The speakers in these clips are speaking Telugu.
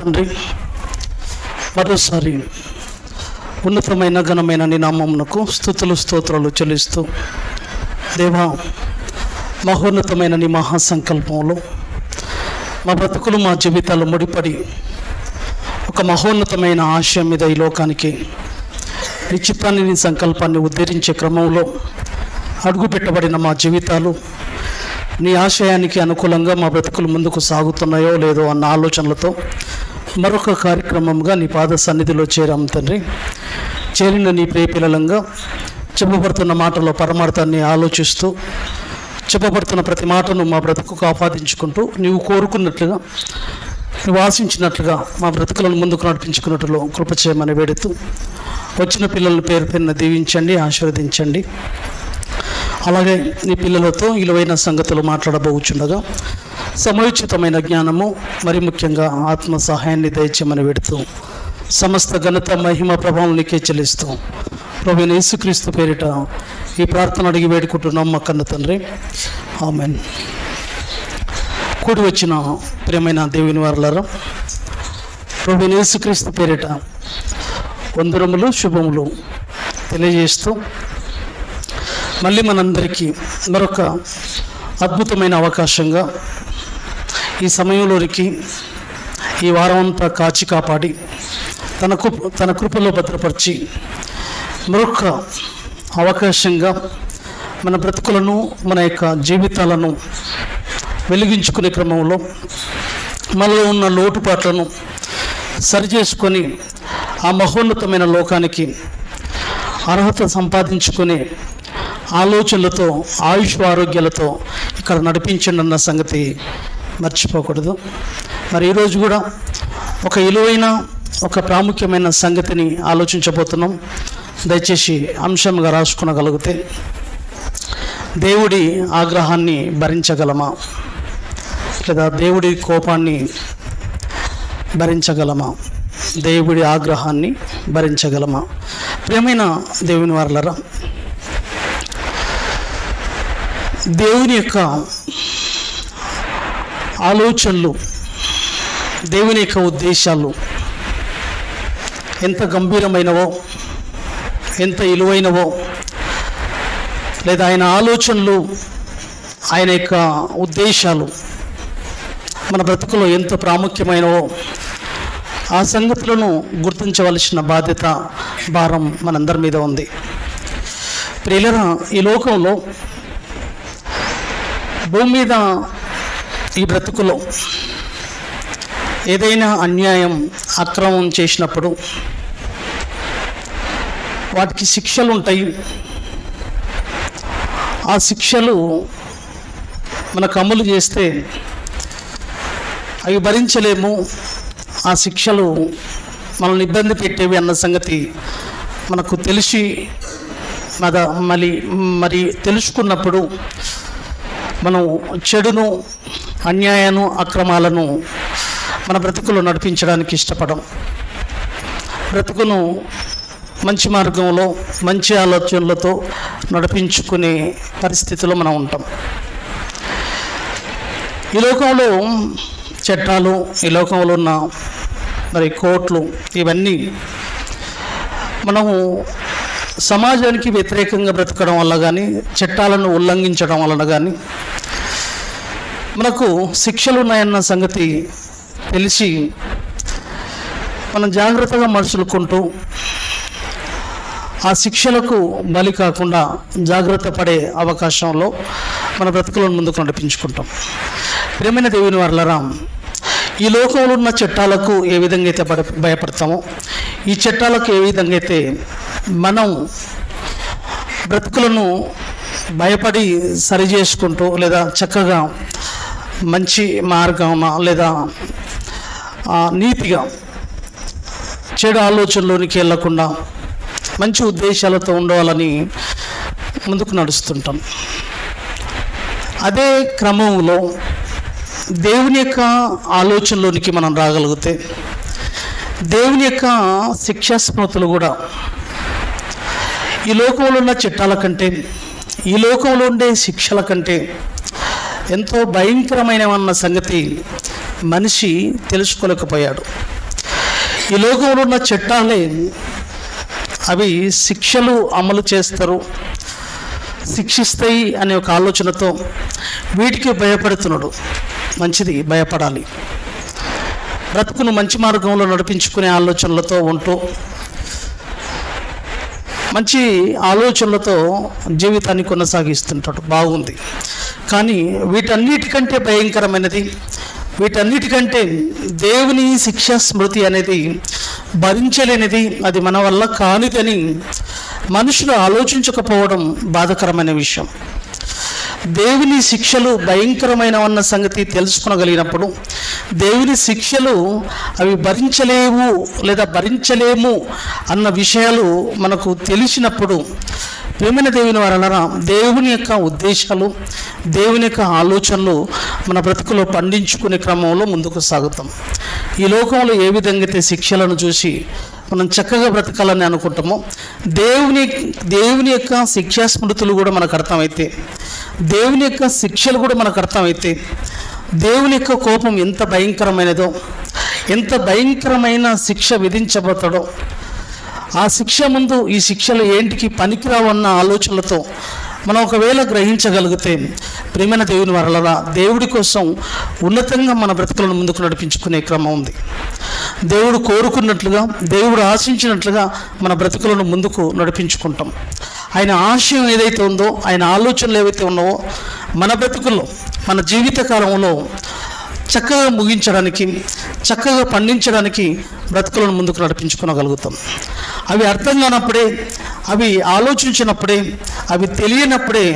తండ్రి, మరోసారి ఉన్నతమైన ఘనమైన నీ నామమునకు స్తుతులు స్తోత్రాలు చెల్లిస్తూ, దేవా, మహోన్నతమైన నీ మహాసంకల్పంలో మా బ్రతుకులు మా జీవితాలు ముడిపడి ఒక మహోన్నతమైన ఆశయం మీద ఈ లోకానికి నీ చిత్తాన్ని నీ సంకల్పాన్ని ఉద్ధరించే క్రమంలో అడుగుపెట్టబడిన మా జీవితాలు నీ ఆశయానికి అనుకూలంగా మా బ్రతుకులు ముందుకు సాగుతున్నాయో లేదో అన్న ఆలోచనలతో మరొక కార్యక్రమంగా నీ పాద సన్నిధిలో చేరాం తండ్రి. చేరిన నీ ప్రియ పిల్లలంగా చెప్పబడుతున్న మాటలో పరమార్థాన్ని ఆలోచిస్తూ చెప్పబడుతున్న ప్రతి మాటను మా బ్రతుకుకు ఆపాదించుకుంటూ నీవు కోరుకున్నట్లుగా, నువ్వు ఆశించినట్లుగా మా బ్రతుకులను ముందుకు నడిపించుకున్నట్లు కృప చేయమని వేడుతూ, వచ్చిన పిల్లల పేరు పైన దీవించండి, ఆశీర్వదించండి. అలాగే నీ పిల్లలతో విలువైన సంగతులు మాట్లాడబోచుండగా సమయోచితమైన జ్ఞానము, మరి ముఖ్యంగా ఆత్మ సహాయాన్ని దయచేయమని వేడుతూ, సమస్త ఘనత మహిమ ప్రభావం నీకే చెల్లిస్తూ, ప్రభువైన యేసుక్రీస్తు పేరిట ఈ ప్రార్థన అడిగి వేడుకుంటున్నాం మా కన్న తండ్రి, ఆమేన్. కూడి వచ్చిన ప్రియమైన దేవుని వారలారా, ప్రభువైన యేసుక్రీస్తు పేరిట వందనములు శుభములు తెలియజేస్తూ, మళ్ళీ మనందరికీ మరొక అద్భుతమైన అవకాశంగా ఈ సమయంలోనికి ఈ వారం అంతా కాచి కాపాడి తన కృపలో భద్రపరిచి మరొక అవకాశంగా మన బ్రతుకులను, మన యొక్క జీవితాలను వెలిగించుకునే క్రమంలో మనలో ఉన్న లోటుపాట్లను సరిచేసుకొని ఆ మహోన్నతమైన లోకానికి అర్హత సంపాదించుకునే ఆలోచనలతో, ఆయుష్ ఆరోగ్యాలతో ఇక్కడ నడిపించండి అన్న సంగతి మర్చిపోకూడదు. మరి ఈరోజు కూడా ఒక విలువైన, ఒక ప్రాముఖ్యమైన సంగతిని ఆలోచించబోతున్నాం. దయచేసి అంశంగా రాసుకునగలిగితే, దేవుడి ఆగ్రహాన్ని భరించగలమా లేదా దేవుడి కోపాన్ని భరించగలమా? దేవుడి ఆగ్రహాన్ని భరించగలమా? ప్రియమైన దేవుని వారలారా, దేవుని యొక్క ఆలోచనలు, దేవుని యొక్క ఉద్దేశాలు ఎంత గంభీరమైనవో, ఎంత విలువైనవో, లేదా ఆయన ఆలోచనలు, ఆయన యొక్క ఉద్దేశాలు మన బ్రతుకులో ఎంత ప్రాముఖ్యమైనవో ఆ సంగతులను గుర్తించవలసిన బాధ్యత, భారం మనందరి మీద ఉంది. ప్రియులారా, ఈ లోకంలో, భూమి మీద, ఈ బ్రతుకులో ఏదైనా అన్యాయం, అక్రమం చేసినప్పుడు వాటికి శిక్షలు ఉంటాయి. ఆ శిక్షలు మనకు అమలు చేస్తే అవి భరించలేము. ఆ శిక్షలు మనల్ని ఇబ్బంది పెట్టేవి అన్న సంగతి మనకు తెలిసి మరి తెలుసుకున్నప్పుడు మనం చెడును, అన్యాయాన్ని, అక్రమాలను మన బ్రతుకులో నడిపించడానికి ఇష్టపడం. బ్రతుకును మంచి మార్గంలో, మంచి ఆలోచనలతో నడిపించుకునే పరిస్థితిలో మనం ఉంటాం. ఈ లోకంలో చట్టాలు, ఈ లోకంలో ఉన్న మరి కోర్టులు, ఇవన్నీ మనము సమాజానికి వ్యతిరేకంగా బ్రతకడం వల్ల కానీ, చట్టాలను ఉల్లంఘించడం వలన కానీ మనకు శిక్షలు ఉన్నాయన్న సంగతి తెలిసి మనం జాగ్రత్తగా మనుషులుకుంటూ ఆ శిక్షలకు బలి కాకుండా జాగ్రత్త పడే అవకాశంలో మన బ్రతుకులను ముందుకు నడిపించుకుంటాం. ప్రియమైన దేవుని వారలారా, ఈ లోకంలో ఉన్న చట్టాలకు ఏ విధంగా అయితే భయపడతామో, ఈ చట్టాలకు ఏ విధంగా అయితే మనం బ్రతుకులను భయపడి సరి చేసుకుంటూ, లేదా చక్కగా మంచి మార్గం లేదా నీతిగా చెడు ఆలోచనలోనికి వెళ్లకుండా మంచి ఉద్దేశాలతో ఉండవాలని ముందుకు నడుస్తుంటాం. అదే క్రమంలో దేవుని యొక్క ఆలోచనలోనికి మనం రాగలిగితే, దేవుని యొక్క శిక్షాస్మృతులు కూడా ఈ లోకంలో ఉన్న చట్టాల కంటే, ఈ లోకంలో ఉండే శిక్షల కంటే ఎంతో భయంకరమైనవన్న సంగతి మనిషి తెలుసుకోలేకపోయాడు. ఈ లోకంలో ఉన్న చట్టాలే అవి శిక్షలు అమలు చేస్తారు, శిక్షిస్తాయి అనే ఒక ఆలోచనతో వీటికి భయపడుతున్నాడు. మంచిది, భయపడాలి. బ్రతుకును మంచి మార్గంలో నడిపించుకునే ఆలోచనలతో ఉంటూ మంచి ఆలోచనలతో జీవితాన్ని కొనసాగిస్తుంటాడు, బాగుంది. కానీ వీటన్నిటికంటే భయంకరమైనది, వీటన్నిటికంటే దేవుని శిక్షా స్మృతి అనేది భరించలేనిది, అది మన వల్ల కానిదని మనుషులు ఆలోచించకపోవడం బాధాకరమైన విషయం. దేవుని శిక్షలు భయంకరమైనవన్న సంగతి తెలుసుకొనగలిగినప్పుడు, దేవుని శిక్షలు అవి భరించలేవు లేదా భరించలేము అన్న విషయాలు మనకు తెలిసినప్పుడు, ప్రేమైన దేవుని వలన దేవుని యొక్క ఉద్దేశాలు, దేవుని యొక్క ఆలోచనలు మన బ్రతుకులో పండించుకునే క్రమంలో ముందుకు సాగుతాం. ఈ లోకంలో ఏ విధంగా అయితే శిక్షలను చూసి మనం చక్కగా బ్రతకాలని అనుకుంటామో, దేవుని యొక్క శిక్షా స్మృతులు కూడా మనకు అర్థమైతే, దేవుని యొక్క శిక్షలు కూడా మనకు అర్థమైతే, దేవుని యొక్క కోపం ఎంత భయంకరమైనదో, ఎంత భయంకరమైన శిక్ష విధించబోతాడో, ఆ శిక్ష ముందు ఈ శిక్షలు ఏంటికి పనికిరావన్న ఆలోచనలతో మనం ఒకవేళ గ్రహించగలిగితే, ప్రేమైన దేవుని వలన దేవుడి కోసం ఉన్నతంగా మన బ్రతుకులను ముందుకు నడిపించుకునే క్రమం ఉంది. దేవుడు కోరుకున్నట్లుగా, దేవుడు ఆశించినట్లుగా మన బ్రతుకులను ముందుకు నడిపించుకుంటాం. ఆయన ఆశయం ఏదైతే ఉందో, ఆయన ఆలోచనలు ఏవైతే ఉన్నావో మన బ్రతుకుల్లో, మన జీవిత కాలంలో చక్కగా ముగించడానికి, చక్కగా పండించడానికి బ్రతుకులను ముందుకు నడిపించుకోగలుగుతాం. అవి అర్థం కానప్పుడే, అవి ఆలోచించినప్పుడే, అవి తెలియనప్పుడే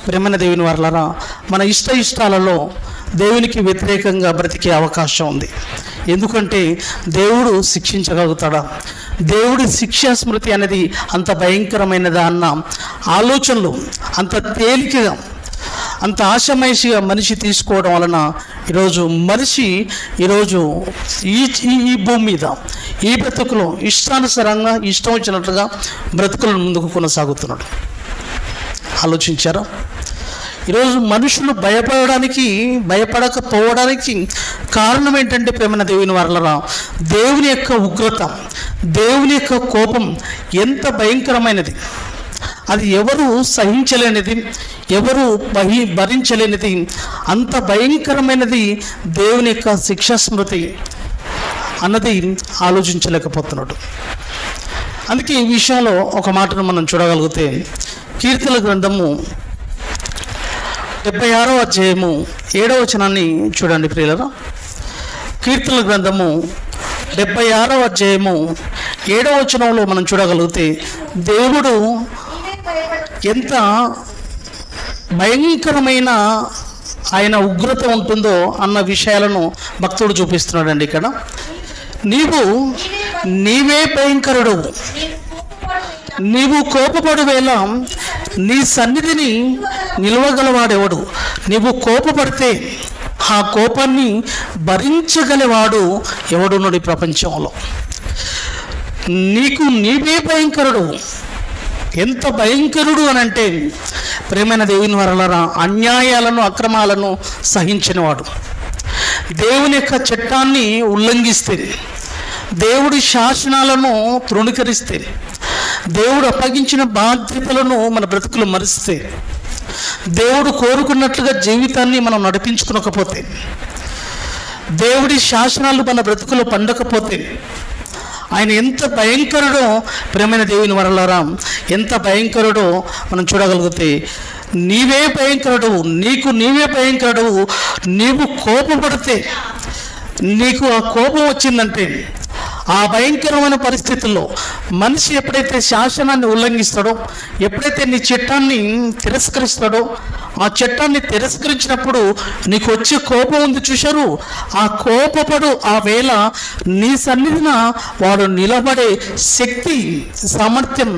ప్రేమైన దేవుని వలన మన ఇష్టాలలో దేవునికి వ్యతిరేకంగా బ్రతికే అవకాశం ఉంది. ఎందుకంటే దేవుడు శిక్షించగలుగుతాడా, దేవుడి శిక్షా స్మృతి అనేది అంత భయంకరమైనదా అన్న ఆలోచనలు అంత తేలికగా, అంత ఆశమయసిగా మనిషి తీసుకోవడం వలన ఈరోజు మనిషి ఈ భూమి మీద ఈ బ్రతుకులో ఇష్టానుసారంగా, ఇష్టం వచ్చినట్లుగా బ్రతుకులను ముందుకు కొనసాగుతున్నాడు. ఆలోచించారా? ఈరోజు మనుషులు భయపడకపోవడానికి కారణం ఏంటంటే, ప్రేమైన దేవుని వలన దేవుని యొక్క ఉగ్రత, దేవుని యొక్క కోపం ఎంత భయంకరమైనది, అది ఎవరు సహించలేనిది, ఎవరు భరించలేనిది, అంత భయంకరమైనది దేవుని యొక్క శిక్షా స్మృతి అన్నది ఆలోచించలేకపోతున్నాడు. అందుకే ఈ విషయంలో ఒక మాటను మనం చూడగలిగితే, కీర్తనల గ్రంథము 76వ అధ్యాయము 7వ వచనాన్ని చూడండి ప్రియులారా. కీర్తనల గ్రంథము 76వ అధ్యాయము 7వ వచనంలో మనం చూడగలిగితే, దేవుడు ఎంత భయంకరమైన ఆయన ఉగ్రత ఉంటుందో అన్న విషయాలను భక్తుడు చూపిస్తున్నాడండి. ఇక్కడ నీవే భయంకరుడు, నీవు కోపపడు వేళ నీ సన్నిధిని నిలవగలవాడెవడు? నీవు కోపపడితే ఆ కోపాన్ని భరించగలవాడు ఎవడున్నాడు ఈ ప్రపంచంలో? నీవే భయంకరుడు. ఎంత భయంకరుడు అని అంటే, ప్రేమైన దేవుని వలన అన్యాయాలను, అక్రమాలను సహించినవాడు, దేవుని యొక్క చట్టాన్ని ఉల్లంఘిస్తే, దేవుడి శాసనాలను తృణీకరిస్తే, దేవుడు అప్పగించిన బాధ్యతలను మన బ్రతుకులు మరిస్తే, దేవుడు కోరుకున్నట్లుగా జీవితాన్ని మనం నడిపించుకోకపోతే, దేవుడి శాసనాలు మన బ్రతుకులు పండకపోతే, ఆయన ఎంత భయంకరుడో ప్రేమైన దేవుని వలన ఎంత భయంకరుడో మనం చూడగలిగితే, నీవే భయంకరుడు, నీవే భయంకరుడు. నీవు కోపపడితే, నీకు ఆ కోపం వచ్చిందంటే, ఆ భయంకరమైన పరిస్థితుల్లో మనిషి ఎప్పుడైతే శాసనాన్ని ఉల్లంఘిస్తాడో, ఎప్పుడైతే నీ చట్టాన్ని తిరస్కరిస్తాడో, ఆ చట్టాన్ని తిరస్కరించినప్పుడు నీకు వచ్చే కోపం ఉంది చూశారు, ఆ కోపపడు ఆ వేళ నీ సన్నిధిన వాడు నిలబడే శక్తి, సామర్థ్యం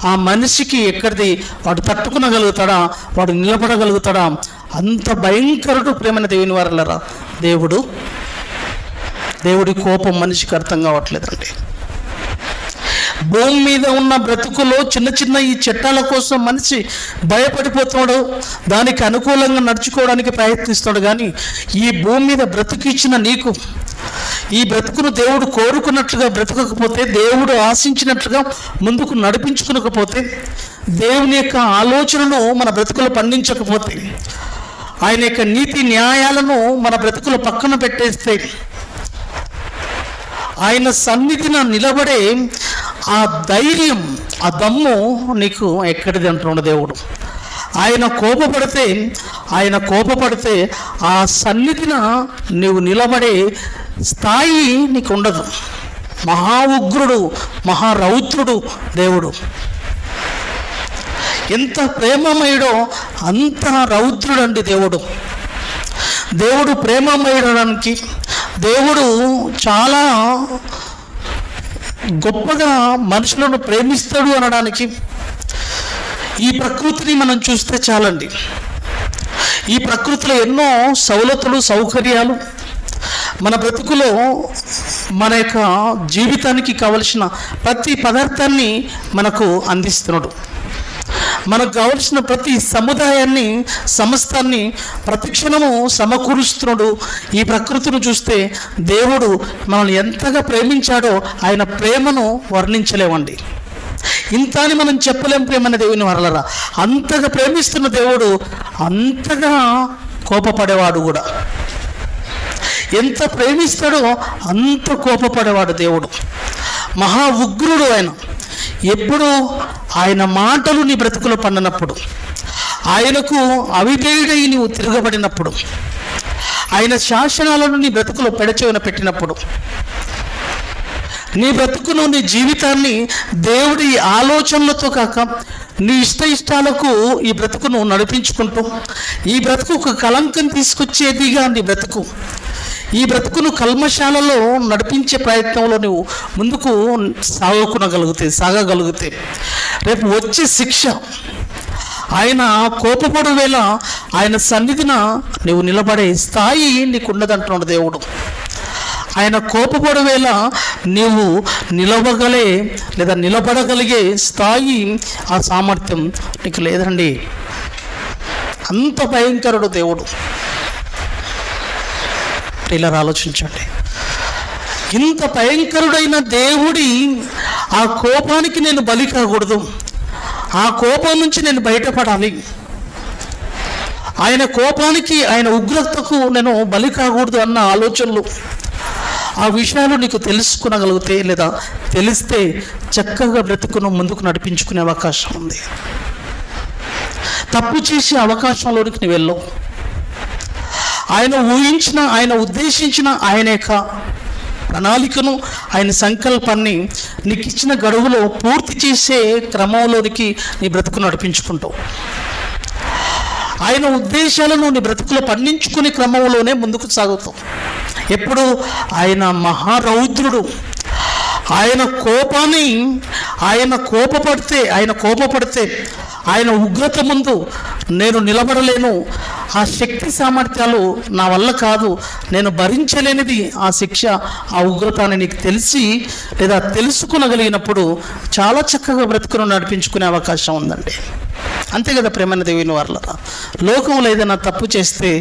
ఆ మనిషికి ఎక్కడిది? వాడు తట్టుకునగలుగుతాడా? వాడు నిలబడగలుగుతాడా? అంత భయంకరుడు ప్రేమైన దేవుని వారలరా దేవుడి కోపం మనిషికి అర్థం కావట్లేదండి. భూమి మీద ఉన్న బ్రతుకులో చిన్న ఈ చట్టాల కోసం మనిషి భయపడిపోతున్నాడు, దానికి అనుకూలంగా నడుచుకోవడానికి ప్రయత్నిస్తాడు. కానీ ఈ భూమి మీద బ్రతుకిచ్చిన నీకు, ఈ బ్రతుకును దేవుడు కోరుకున్నట్లుగా బ్రతకకపోతే, దేవుడు ఆశించినట్లుగా ముందుకు నడిపించుకోకపోతే, దేవుని యొక్క ఆలోచనను మన బ్రతుకులు పండించకపోతే, ఆయన యొక్క నీతి న్యాయాలను మన బ్రతుకులు పక్కన పెట్టేస్తే, ఆయన సన్నిధిన నిలబడే ఆ ధైర్యం, ఆ దమ్ము నీకు ఎక్కడిది అంటున్నాడు దేవుడు. ఆయన కోపపడితే ఆ సన్నిధిన నీవు నిలబడే స్థాయి నీకు ఉండదు. మహా ఉగ్రుడు, మహారౌద్రుడు దేవుడు. ఎంత ప్రేమమయుడో అంత రౌద్రుడండి దేవుడు. దేవుడు ప్రేమమయుడానికి, దేవుడు చాలా గొప్పగా మనుషులను ప్రేమిస్తాడు అనడానికి ఈ ప్రకృతిని మనం చూస్తే చాలండి. ఈ ప్రకృతిలో ఎన్నో సౌలతులు, సౌకర్యాలు మన బ్రతుకులో మన యొక్క జీవితానికి కావలసిన ప్రతి పదార్థాన్ని మనకు అందిస్తున్నాడు. మనకు కావలసిన ప్రతి సముదాయాన్ని, సమస్తాన్ని ప్రతిక్షణము సమకూరుస్తున్నాడు. ఈ ప్రకృతిని చూస్తే దేవుడు మనల్ని ఎంతగా ప్రేమించాడో ఆయన ప్రేమను వర్ణించలేమండి. ఇంత అని మనం చెప్పలేం ప్రేమన్న దేవుని వరలరా. అంతగా ప్రేమిస్తున్న దేవుడు అంతగా కోపపడేవాడు కూడా. ఎంత ప్రేమిస్తాడో అంత కోపపడేవాడు దేవుడు. మహా ఉగ్రుడు ఆయన. ఎప్పుడు ఆయన మాటలు నీ బ్రతుకులో పడినప్పుడు, ఆయనకు అవిధేయుడై నీవు తిరగబడినప్పుడు, ఆయన శాసనాలను నీ బ్రతుకులో పెడచెవిన పెట్టినప్పుడు, నీ బ్రతుకును, నీ జీవితాన్ని దేవుడి ఆలోచనలతో కాక నీ ఇష్టాలకు ఈ బ్రతుకును నడిపించుకుంటూ, ఈ బ్రతుకు ఒక కళంకం తీసుకొచ్చేదిగా నీ బ్రతుకు, ఈ బ్రతుకును కల్మశాలలో నడిపించే ప్రయత్నంలో నువ్వు ముందుకు సాగగలిగితే రేపు వచ్చే శిక్ష, ఆయన కోపపడు వేళ ఆయన సన్నిధిన నువ్వు నిలబడే స్థాయి నీకు ఉండదంటున్నాడు దేవుడు. ఆయన కోపపడు వేళ నీవు నిలబడగలిగే స్థాయి, ఆ సామర్థ్యం నీకు లేదండి. అంత భయంకరుడు దేవుడు. ఇలా ఆలోచించండి. ఇంత భయంకరుడైన దేవుడి ఆ కోపానికి నేను బలి కాకూడదు, ఆ కోపం నుంచి నేను బయటపడాలి, ఆయన కోపానికి, ఆయన ఉగ్రతకు నేను బలి కాకూడదు అన్న ఆలోచనలు, ఆ విషయాలు నీకు తెలుసుకునగలిగితే లేదా తెలిస్తే చక్కగా బ్రతుకును ముందుకు నడిపించుకునే అవకాశం ఉంది. తప్పు చేసే అవకాశంలోనికి నువ్వు వెళ్ళవు. ఆయన ఊహించిన, ఆయన ఉద్దేశించిన ఆయన యొక్క ప్రణాళికను, ఆయన సంకల్పాన్ని నీకు ఇచ్చిన గడువులో పూర్తి చేసే క్రమంలోనికి నీ బ్రతుకు నడిపించుకుంటావు. ఆయన ఉద్దేశాలను నీ బ్రతుకులో పండించుకునే క్రమంలోనే ముందుకు సాగుతావు. ఎప్పుడు ఆయన మహారౌద్రుడు. ఆయన కోపాన్ని, ఆయన కోపపడితే ఆయన ఉగ్రత ముందు నేను నిలబడలేను, ఆ శక్తి సామర్థ్యాలు నా వల్ల కాదు, నేను భరించలేనిది ఆ శిక్ష, ఆ ఉగ్రత అని నీకు తెలిసి లేదా తెలుసుకునగలిగినప్పుడు చాలా చక్కగా బ్రతుకును నడిపించుకునే అవకాశం ఉందండి. అంతే కదా ప్రేమైన దేవుని వారలారా. లోకంలో ఏదైనా తప్పు చేస్తే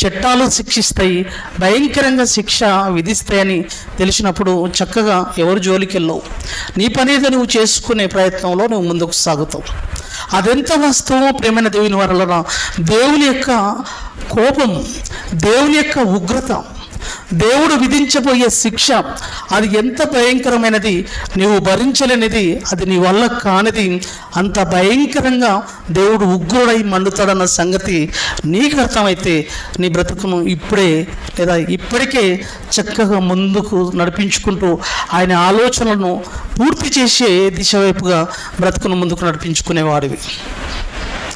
చట్టాలు శిక్షిస్తాయి, భయంకరంగా శిక్ష విధిస్తాయని తెలిసినప్పుడు చక్కగా ఎవరు జోలికి వెళ్ళవు. నీ పని ఏదో నువ్వు చేసుకునే ప్రయత్నంలో నువ్వు ముందుకు సాగుతావు. అదెంత వాస్తవమో ప్రేమైన దేవుని వారలారా. దేవుని యొక్క కోపం, దేవుని యొక్క ఉగ్రత, దేవుడు విధించబోయే శిక్ష అది ఎంత భయంకరమైనది, నీవు భరించలేనిది, అది నీ వల్ల కానిది. అంత భయంకరంగా దేవుడు ఉగ్రుడై మండుతాడన్న సంగతి నీకు అర్థమైతే నీ బ్రతుకును ఇప్పుడే లేదా ఇప్పటికే చక్కగా ముందుకు నడిపించుకుంటూ ఆయన ఆలోచనలను పూర్తి చేసే దిశ వైపుగా బ్రతుకును ముందుకు నడిపించుకునేవాడివి.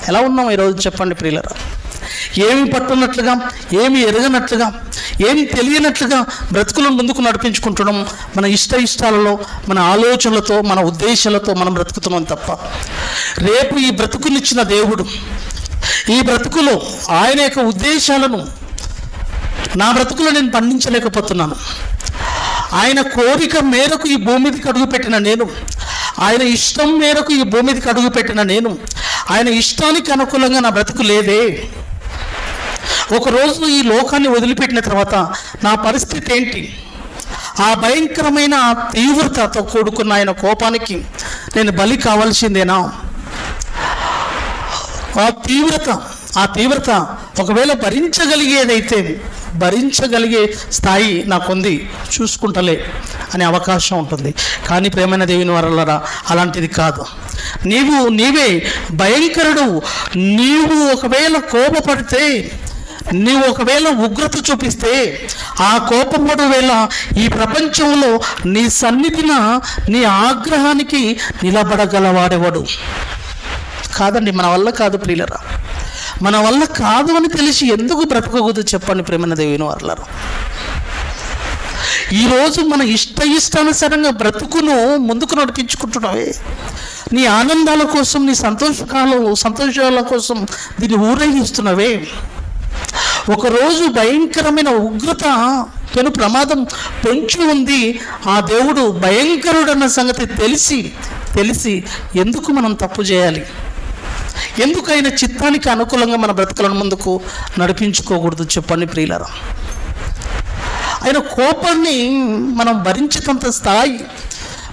ఎలా ఉన్నాం ఈరోజు చెప్పండి ప్రియులరా? ఏమి పట్టున్నట్లుగా, ఏమి ఎరగనట్లుగా, ఏమి తెలియనట్లుగా బ్రతుకులను ముందుకు నడిపించుకుంటున్నాం. మన ఇష్టాలలో, మన ఆలోచనలతో, మన ఉద్దేశాలతో మనం బ్రతుకుతున్నాం తప్ప రేపు ఈ బ్రతుకునిచ్చిన దేవుడు, ఈ బ్రతుకులో ఆయన యొక్క ఉద్దేశాలను నా బ్రతుకులో నేను పండించలేకపోతున్నాను. ఆయన కోరిక మేరకు ఈ భూమి మీదకి అడుగుపెట్టిన నేను, ఆయన ఇష్టం మేరకు ఈ భూమి మీదకి అడుగుపెట్టిన నేను, ఆయన ఇష్టానికి అనుకూలంగా నా బ్రతుకు లేదే. ఒకరోజు ఈ లోకాన్ని వదిలిపెట్టిన తర్వాత నా పరిస్థితి ఏంటి? ఆ భయంకరమైన తీవ్రతతో కూడుకున్న ఆయన కోపానికి నేను బలి కావాల్సిందేనా? ఆ తీవ్రత ఒకవేళ భరించగలిగే స్థాయి నాకుంది, చూసుకుంటలే అనే అవకాశం ఉంటుంది. కానీ ప్రేమైన దేవుని వరలరా అలాంటిది కాదు. నీవే భయంకరుడు. నీవు ఒకవేళ కోపపడితే, నీవు ఒకవేళ ఉగ్రత చూపిస్తే, ఆ కోపపడు వేళ ఈ ప్రపంచంలో నీ సన్నిధిన నీ ఆగ్రహానికి నిలబడగలవాడెవడు? కాదండి, మన వల్ల కాదు ప్రియులరా. మన వల్ల కాదు అని తెలిసి ఎందుకు బ్రతకకూడదు చెప్పండి ప్రేమైన దేవుని వారలారా. ఈరోజు మన ఇష్టానుసారంగా బ్రతుకును ముందుకు నడిపించుకుంటున్నావే. నీ ఆనందాల కోసం, నీ సంతోషాల కోసం దీన్ని ఊరేగిస్తున్నావే. ఒకరోజు భయంకరమైన ఉగ్రత, పెను ప్రమాదం పొంచి ఉంది. ఆ దేవుడు భయంకరుడన్న సంగతి తెలిసి ఎందుకు మనం తప్పు చేయాలి? ఎందుకు ఆయన చిత్తానికి అనుకూలంగా మన బ్రతుకులను ముందుకు నడిపించుకోకూడదు చెప్పండి ప్రియులారా. ఆయన కోపాన్ని మనం భరించేంత స్థాయి,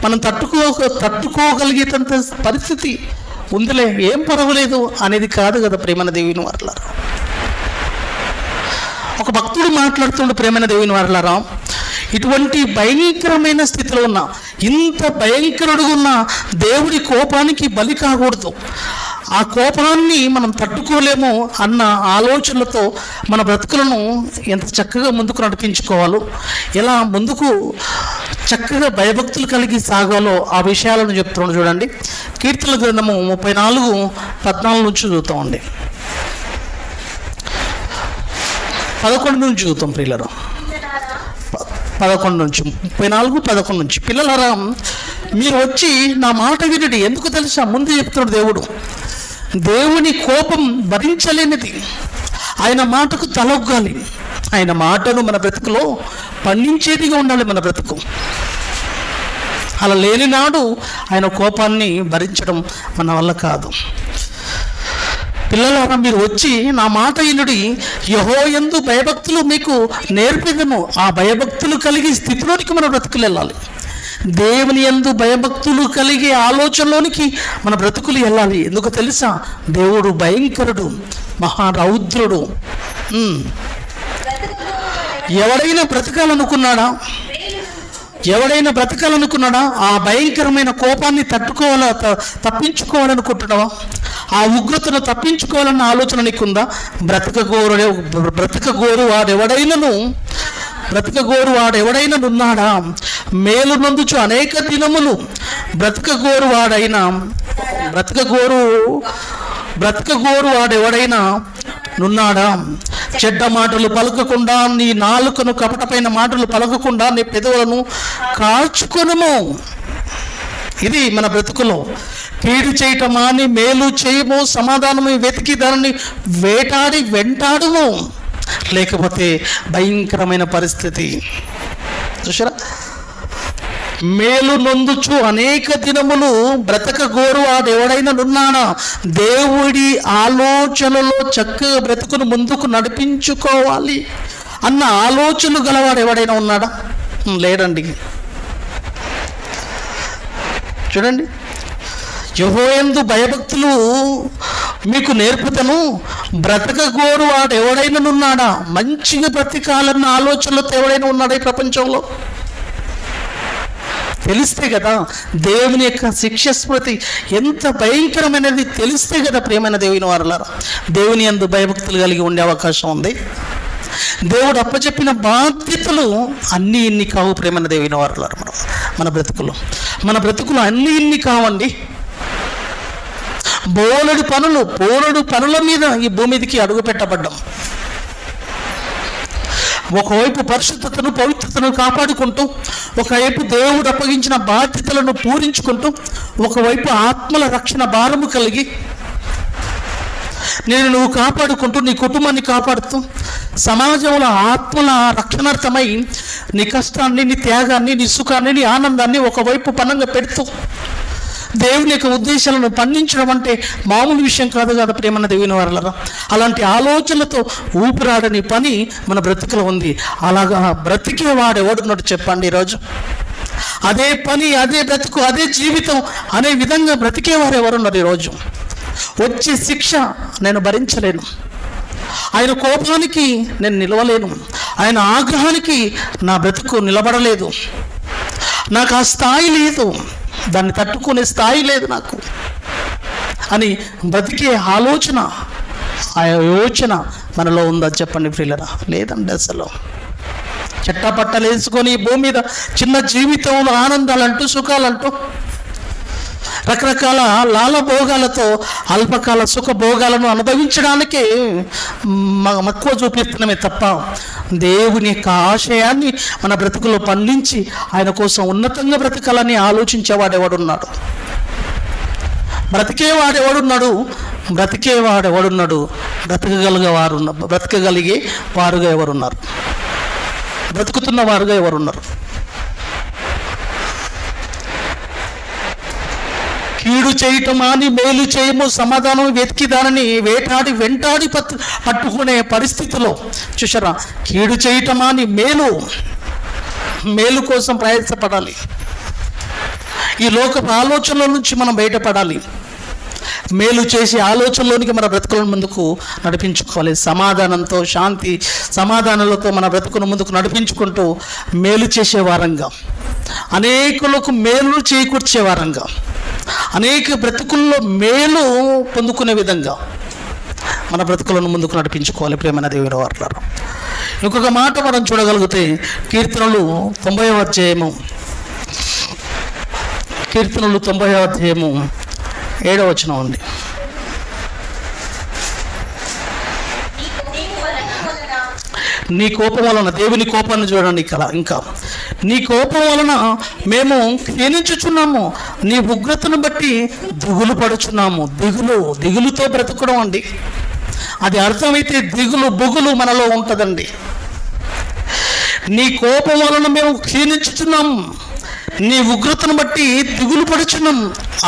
మనం తట్టుకోగలిగేంత పరిస్థితి ఉందిలే, ఏం పర్వాలేదు అనేది కాదు కదా ప్రేమైన దేవుని వారలారా. ఒక భక్తుడు మాట్లాడుతుండే ప్రేమైన దేవుని వారలారా, ఇటువంటి భయంకరమైన స్థితిలో ఉన్న, ఇంత భయంకరుడుగా ఉన్న దేవుడి కోపానికి బలి కాకూడదు. ఆ కోపాన్ని మనం తట్టుకోలేము అన్న ఆలోచనలతో మన బ్రతుకులను ఎంత చక్కగా ముందుకు నడిపించుకోవాలో, ఎలా ముందుకు చక్కగా భయభక్తులు కలిగి సాగాలో ఆ విషయాలను చెప్తున్నాడు. చూడండి, కీర్తనల గ్రంథము 34:14 నుంచి చదువుతామండి. 11 నుంచి చదువుతాం ప్రియులరా. 11 నుంచి 34:11 నుంచి. పిల్లలారా, మీరు వచ్చి నా మాట వినండి. ఎందుకు తెలుసా? ముందు చెప్తున్నాడు దేవుడు, దేవుని కోపం భరించలేనిది. ఆయన మాటకు తలొగ్గాలి. ఆయన మాటను మన బ్రతుకులో పండించేదిగా ఉండాలి మన బ్రతుకు. అలా లేని నాడు ఆయన కోపాన్ని భరించడం మన వల్ల కాదు. పిల్లలారా, మీరు వచ్చి నా మాట వినుడి, యెహోవాయందు భయభక్తులు మీకు నేర్పిదను. ఆ భయభక్తులు కలిగి స్థితిలోనికి మన బ్రతుకులు వెళ్ళాలి. దేవుని యందు భయభక్తులు కలిగే ఆలోచనలోనికి మన బ్రతుకులు వెళ్ళాలి. ఎందుకు తెలుసా? దేవుడు భయంకరుడు, మహారౌద్రుడు. ఎవడైనా బ్రతకాలనుకున్నాడా? ఆ భయంకరమైన కోపాన్ని తప్పించుకోవాలనుకుంటున్నావా? ఆ ఉగ్రతను తప్పించుకోవాలన్న ఆలోచన నీకుందా? బ్రతకగోరు వాడెవడైనా ఉన్నాడా? మేలు నొందుచు అనేక దినములు బ్రతకగోరు వాడెవడైనా నున్నాడా? చెడ్డ మాటలు పలకకుండా, నీ నాలుకను కపటమైన మాటలు పలకకుండా నీ పెదవులను కాచుకొనుము. ఇది మన బ్రతుకులో. కీడు చేయటం మాని మేలు చేయము, సమాధానము వెతికి దానిని వెంటాడుము, లేకపోతే భయంకరమైన పరిస్థితి. చూసారా? మేలు నొందుచు అనేక దినములు బ్రతకగోరు వాడెవడైనా ఉన్నాడా? దేవుడి ఆలోచనలో చక్కగా బ్రతుకును ముందుకు నడిపించుకోవాలి అన్న ఆలోచనలు గలవాడు ఎవడైనా ఉన్నాడా? లేడండి. చూడండి, యెహోవాయందు భయభక్తులు మీకు నేర్పుతను. బ్రతకగోరు వాడు ఎవడైనా ఉన్నాడా? మంచిగా బ్రతకాలన్న ఆలోచనలతో ఎవడైనా ఉన్నాడా ఈ ప్రపంచంలో? తెలిస్తే కదా దేవుని యొక్క శిక్ష స్మృతి ఎంత భయంకరమైనది తెలిస్తే కదా ప్రియమైన దేవుని వారలారా దేవుని యందు భయభక్తులు కలిగి ఉండే అవకాశం ఉంది. దేవుడు అప్పచెప్పిన బాధ్యతలు అన్నీ ఇన్ని కావు ప్రియమైన దేవుని వారలారా. మన బ్రతుకులు అన్నీ ఇన్ని కావండి. బోలెడు పనుల మీద ఈ భూమి మీదకి అడుగు పెట్టబడ్డాం. ఒకవైపు పరిశుద్ధతను, పవిత్రతను కాపాడుకుంటూ, ఒకవైపు దేవుడు అప్పగించిన బాధ్యతలను పూరించుకుంటూ, ఒకవైపు ఆత్మల రక్షణ భారము కలిగి నువ్వు కాపాడుకుంటూ, నీ కుటుంబాన్ని కాపాడుతూ, సమాజంలో ఆత్మల రక్షణార్థమై నీ కష్టాన్ని, నీ త్యాగాన్ని, నీ సుఖాన్ని, నీ ఆనందాన్ని ఒకవైపు పనంగా పెడుతూ, దేవుని యొక్క ఉద్దేశాలను పండించడం అంటే మామూలు విషయం కాదు కదా ప్రేమన్న దేవుని వారలారా. అలాంటి ఆలోచనలతో ఊపిరాడని పని మన బ్రతుకులో ఉంది. అలాగా బ్రతికేవాడు ఎవడున్నాడు చెప్పండి ఈరోజు? అదే పని, అదే బ్రతుకు, అదే జీవితం అనే విధంగా బ్రతికేవారు ఎవరున్నారు ఈరోజు? వచ్చే శిక్ష నేను భరించలేను, ఆయన కోపానికి నేను నిలవలేను, ఆయన ఆగ్రహానికి నా బ్రతుకు నిలబడలేదు, నాకు ఆ స్థాయి లేదు, దాన్ని తట్టుకునే స్థాయి లేదు నాకు అని బ్రతికే ఆలోచన, ఆ యోచన మనలో ఉందా చెప్పండి ప్రియులరా? లేదండి అసలు. చెట్టపట్టలు వేసుకొని భూమి మీద చిన్న జీవితంలో ఆనందాలంటూ సుఖాలంటూ రకరకాల లాలభోగాలతో అల్పకాల సుఖ భోగాలను అనుభవించడానికి మక్కువ చూపిస్తున్నామే తప్ప దేవుని యొక్క ఆశయాన్ని మన బ్రతుకులో పండించి ఆయన కోసం ఉన్నతంగా బ్రతకాలని ఆలోచించేవాడెవడున్నాడు? బ్రతికేవాడెవడున్నాడు? బ్రతకగలిగే వారుగా ఎవరున్నారు? బ్రతుకుతున్న వారుగా ఎవరున్నారు? కీడు చేయటం అని మేలు చేయము, సమాధానం వెతికి దానిని వెంటాడి పట్టుకునే పరిస్థితిలో చూసారా? కీడు చేయటం అని మేలు కోసం ప్రయాసపడాలి. ఈ లోకపు ఆలోచనల నుంచి మనం బయటపడాలి. మేలు చేసే ఆలోచనలోనికి మన బ్రతుకులను ముందుకు నడిపించుకోవాలి. సమాధానంతో, శాంతి సమాధానాలతో మన బ్రతుకును ముందుకు నడిపించుకుంటూ మేలు చేసే వారంగా, అనేకులకు మేలు చేకూర్చే వారంగా, అనేక బ్రతుకుల్లో మేలు పొందుకునే విధంగా మన బ్రతుకులను ముందుకు నడిపించుకోవాలి ప్రేమైన దేవుని వారలారా. ఇంకొక మాట మనం చూడగలిగితే కీర్తనలు 90వ అధ్యాయము 7వ వచనం ఉంది. నీ కోపం వలన, దేవుని కోపాన్ని చూడండి ఇక్కడ, ఇంకా నీ కోపం వలన మేము క్షీణించుచున్నాము, నీ ఉగ్రతను బట్టి దిగులు పడుచున్నాము. దిగులుతో బ్రతకడం అండి. అది అర్థమైతే బుగులు మనలో ఉంటుందండి. నీ కోపం వలన మేము క్షీణించుచున్నాము, నీ ఉగ్రతను బట్టి దిగులు పడుచున్నాం.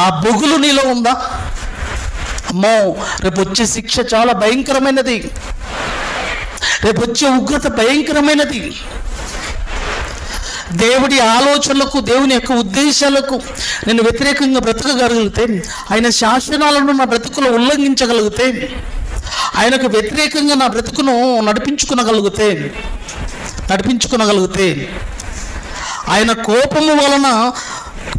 ఆ బొగులు నీలో ఉందా? అమ్మో, రేపు వచ్చే శిక్ష చాలా భయంకరమైనది. రేపు వచ్చే ఉగ్రత భయంకరమైనది. దేవుడి ఆలోచనలకు, దేవుని యొక్క ఉద్దేశాలకు నేను వ్యతిరేకంగా బ్రతకగలిగితే, ఆయన శాసనాలను నా బ్రతుకులో ఉల్లంఘించగలిగితే, ఆయనకు వ్యతిరేకంగా నా బ్రతుకును నడిపించుకునగలిగితే ఆయన కోపము వలన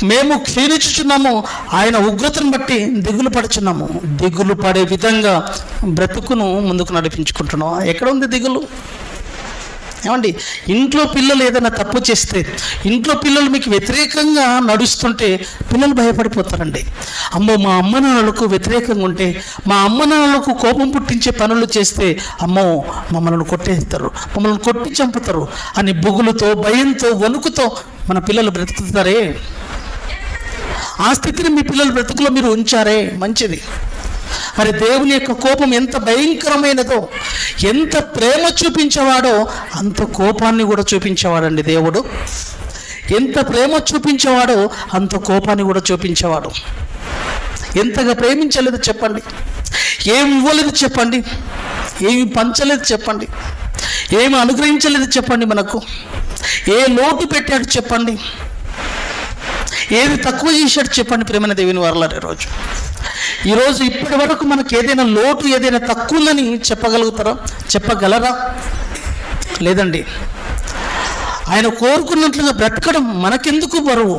మేము క్షీణించుచున్నాము, ఆయన ఉగ్రతను బట్టి దిగులు పడుచున్నాము. దిగులు పడే విధంగా బ్రతుకును ముందుకు నడిపించుకుంటున్నాం. ఎక్కడ ఉంది దిగులు? ఏమండి, ఇంట్లో పిల్లలు ఏదైనా తప్పు చేస్తే, ఇంట్లో పిల్లలు మీకు వ్యతిరేకంగా నడుస్తుంటే పిల్లలు భయపడిపోతారండి. అమ్మో, మా అమ్మ నాన్నలకు వ్యతిరేకంగా ఉంటే, మా అమ్మ నాన్నలకు కోపం పుట్టించే పనులు చేస్తే, అమ్మో మమ్మల్ని కొట్టేస్తారు, మమ్మల్ని కొట్టి చంపుతారు అని బుగులుతో, భయంతో, వణుకుతో మన పిల్లలు బ్రతుకుతారే. ఆ స్థితిని మీ పిల్లల బ్రతుకులో మీరు ఉంచారే, మంచిది. మరి దేవుని యొక్క కోపం ఎంత భయంకరమైనదో, ఎంత ప్రేమ చూపించేవాడో అంత కోపాన్ని కూడా చూపించేవాడండి దేవుడు. ఎంత ప్రేమ చూపించేవాడో అంత కోపాన్ని కూడా చూపించేవాడు. ఎంతగా ప్రేమించలేదు చెప్పండి? ఏమి ఇవ్వలేదు చెప్పండి? ఏమి పంచలేదు చెప్పండి? ఏమి అనుగ్రహించలేదు చెప్పండి? మనకు ఏ లోటు పెట్టాడు చెప్పండి? ఏది తక్కువ చేశాడు చెప్పండి? ప్రేమైన దేవుని వారలారా, ఈరోజు ఇప్పటి వరకు మనకు ఏదైనా లోటు, ఏదైనా తక్కువ ఉందని చెప్పగలరా? లేదండి. ఆయన కోరుకున్నట్లుగా బ్రతకడం మనకెందుకు బరువు,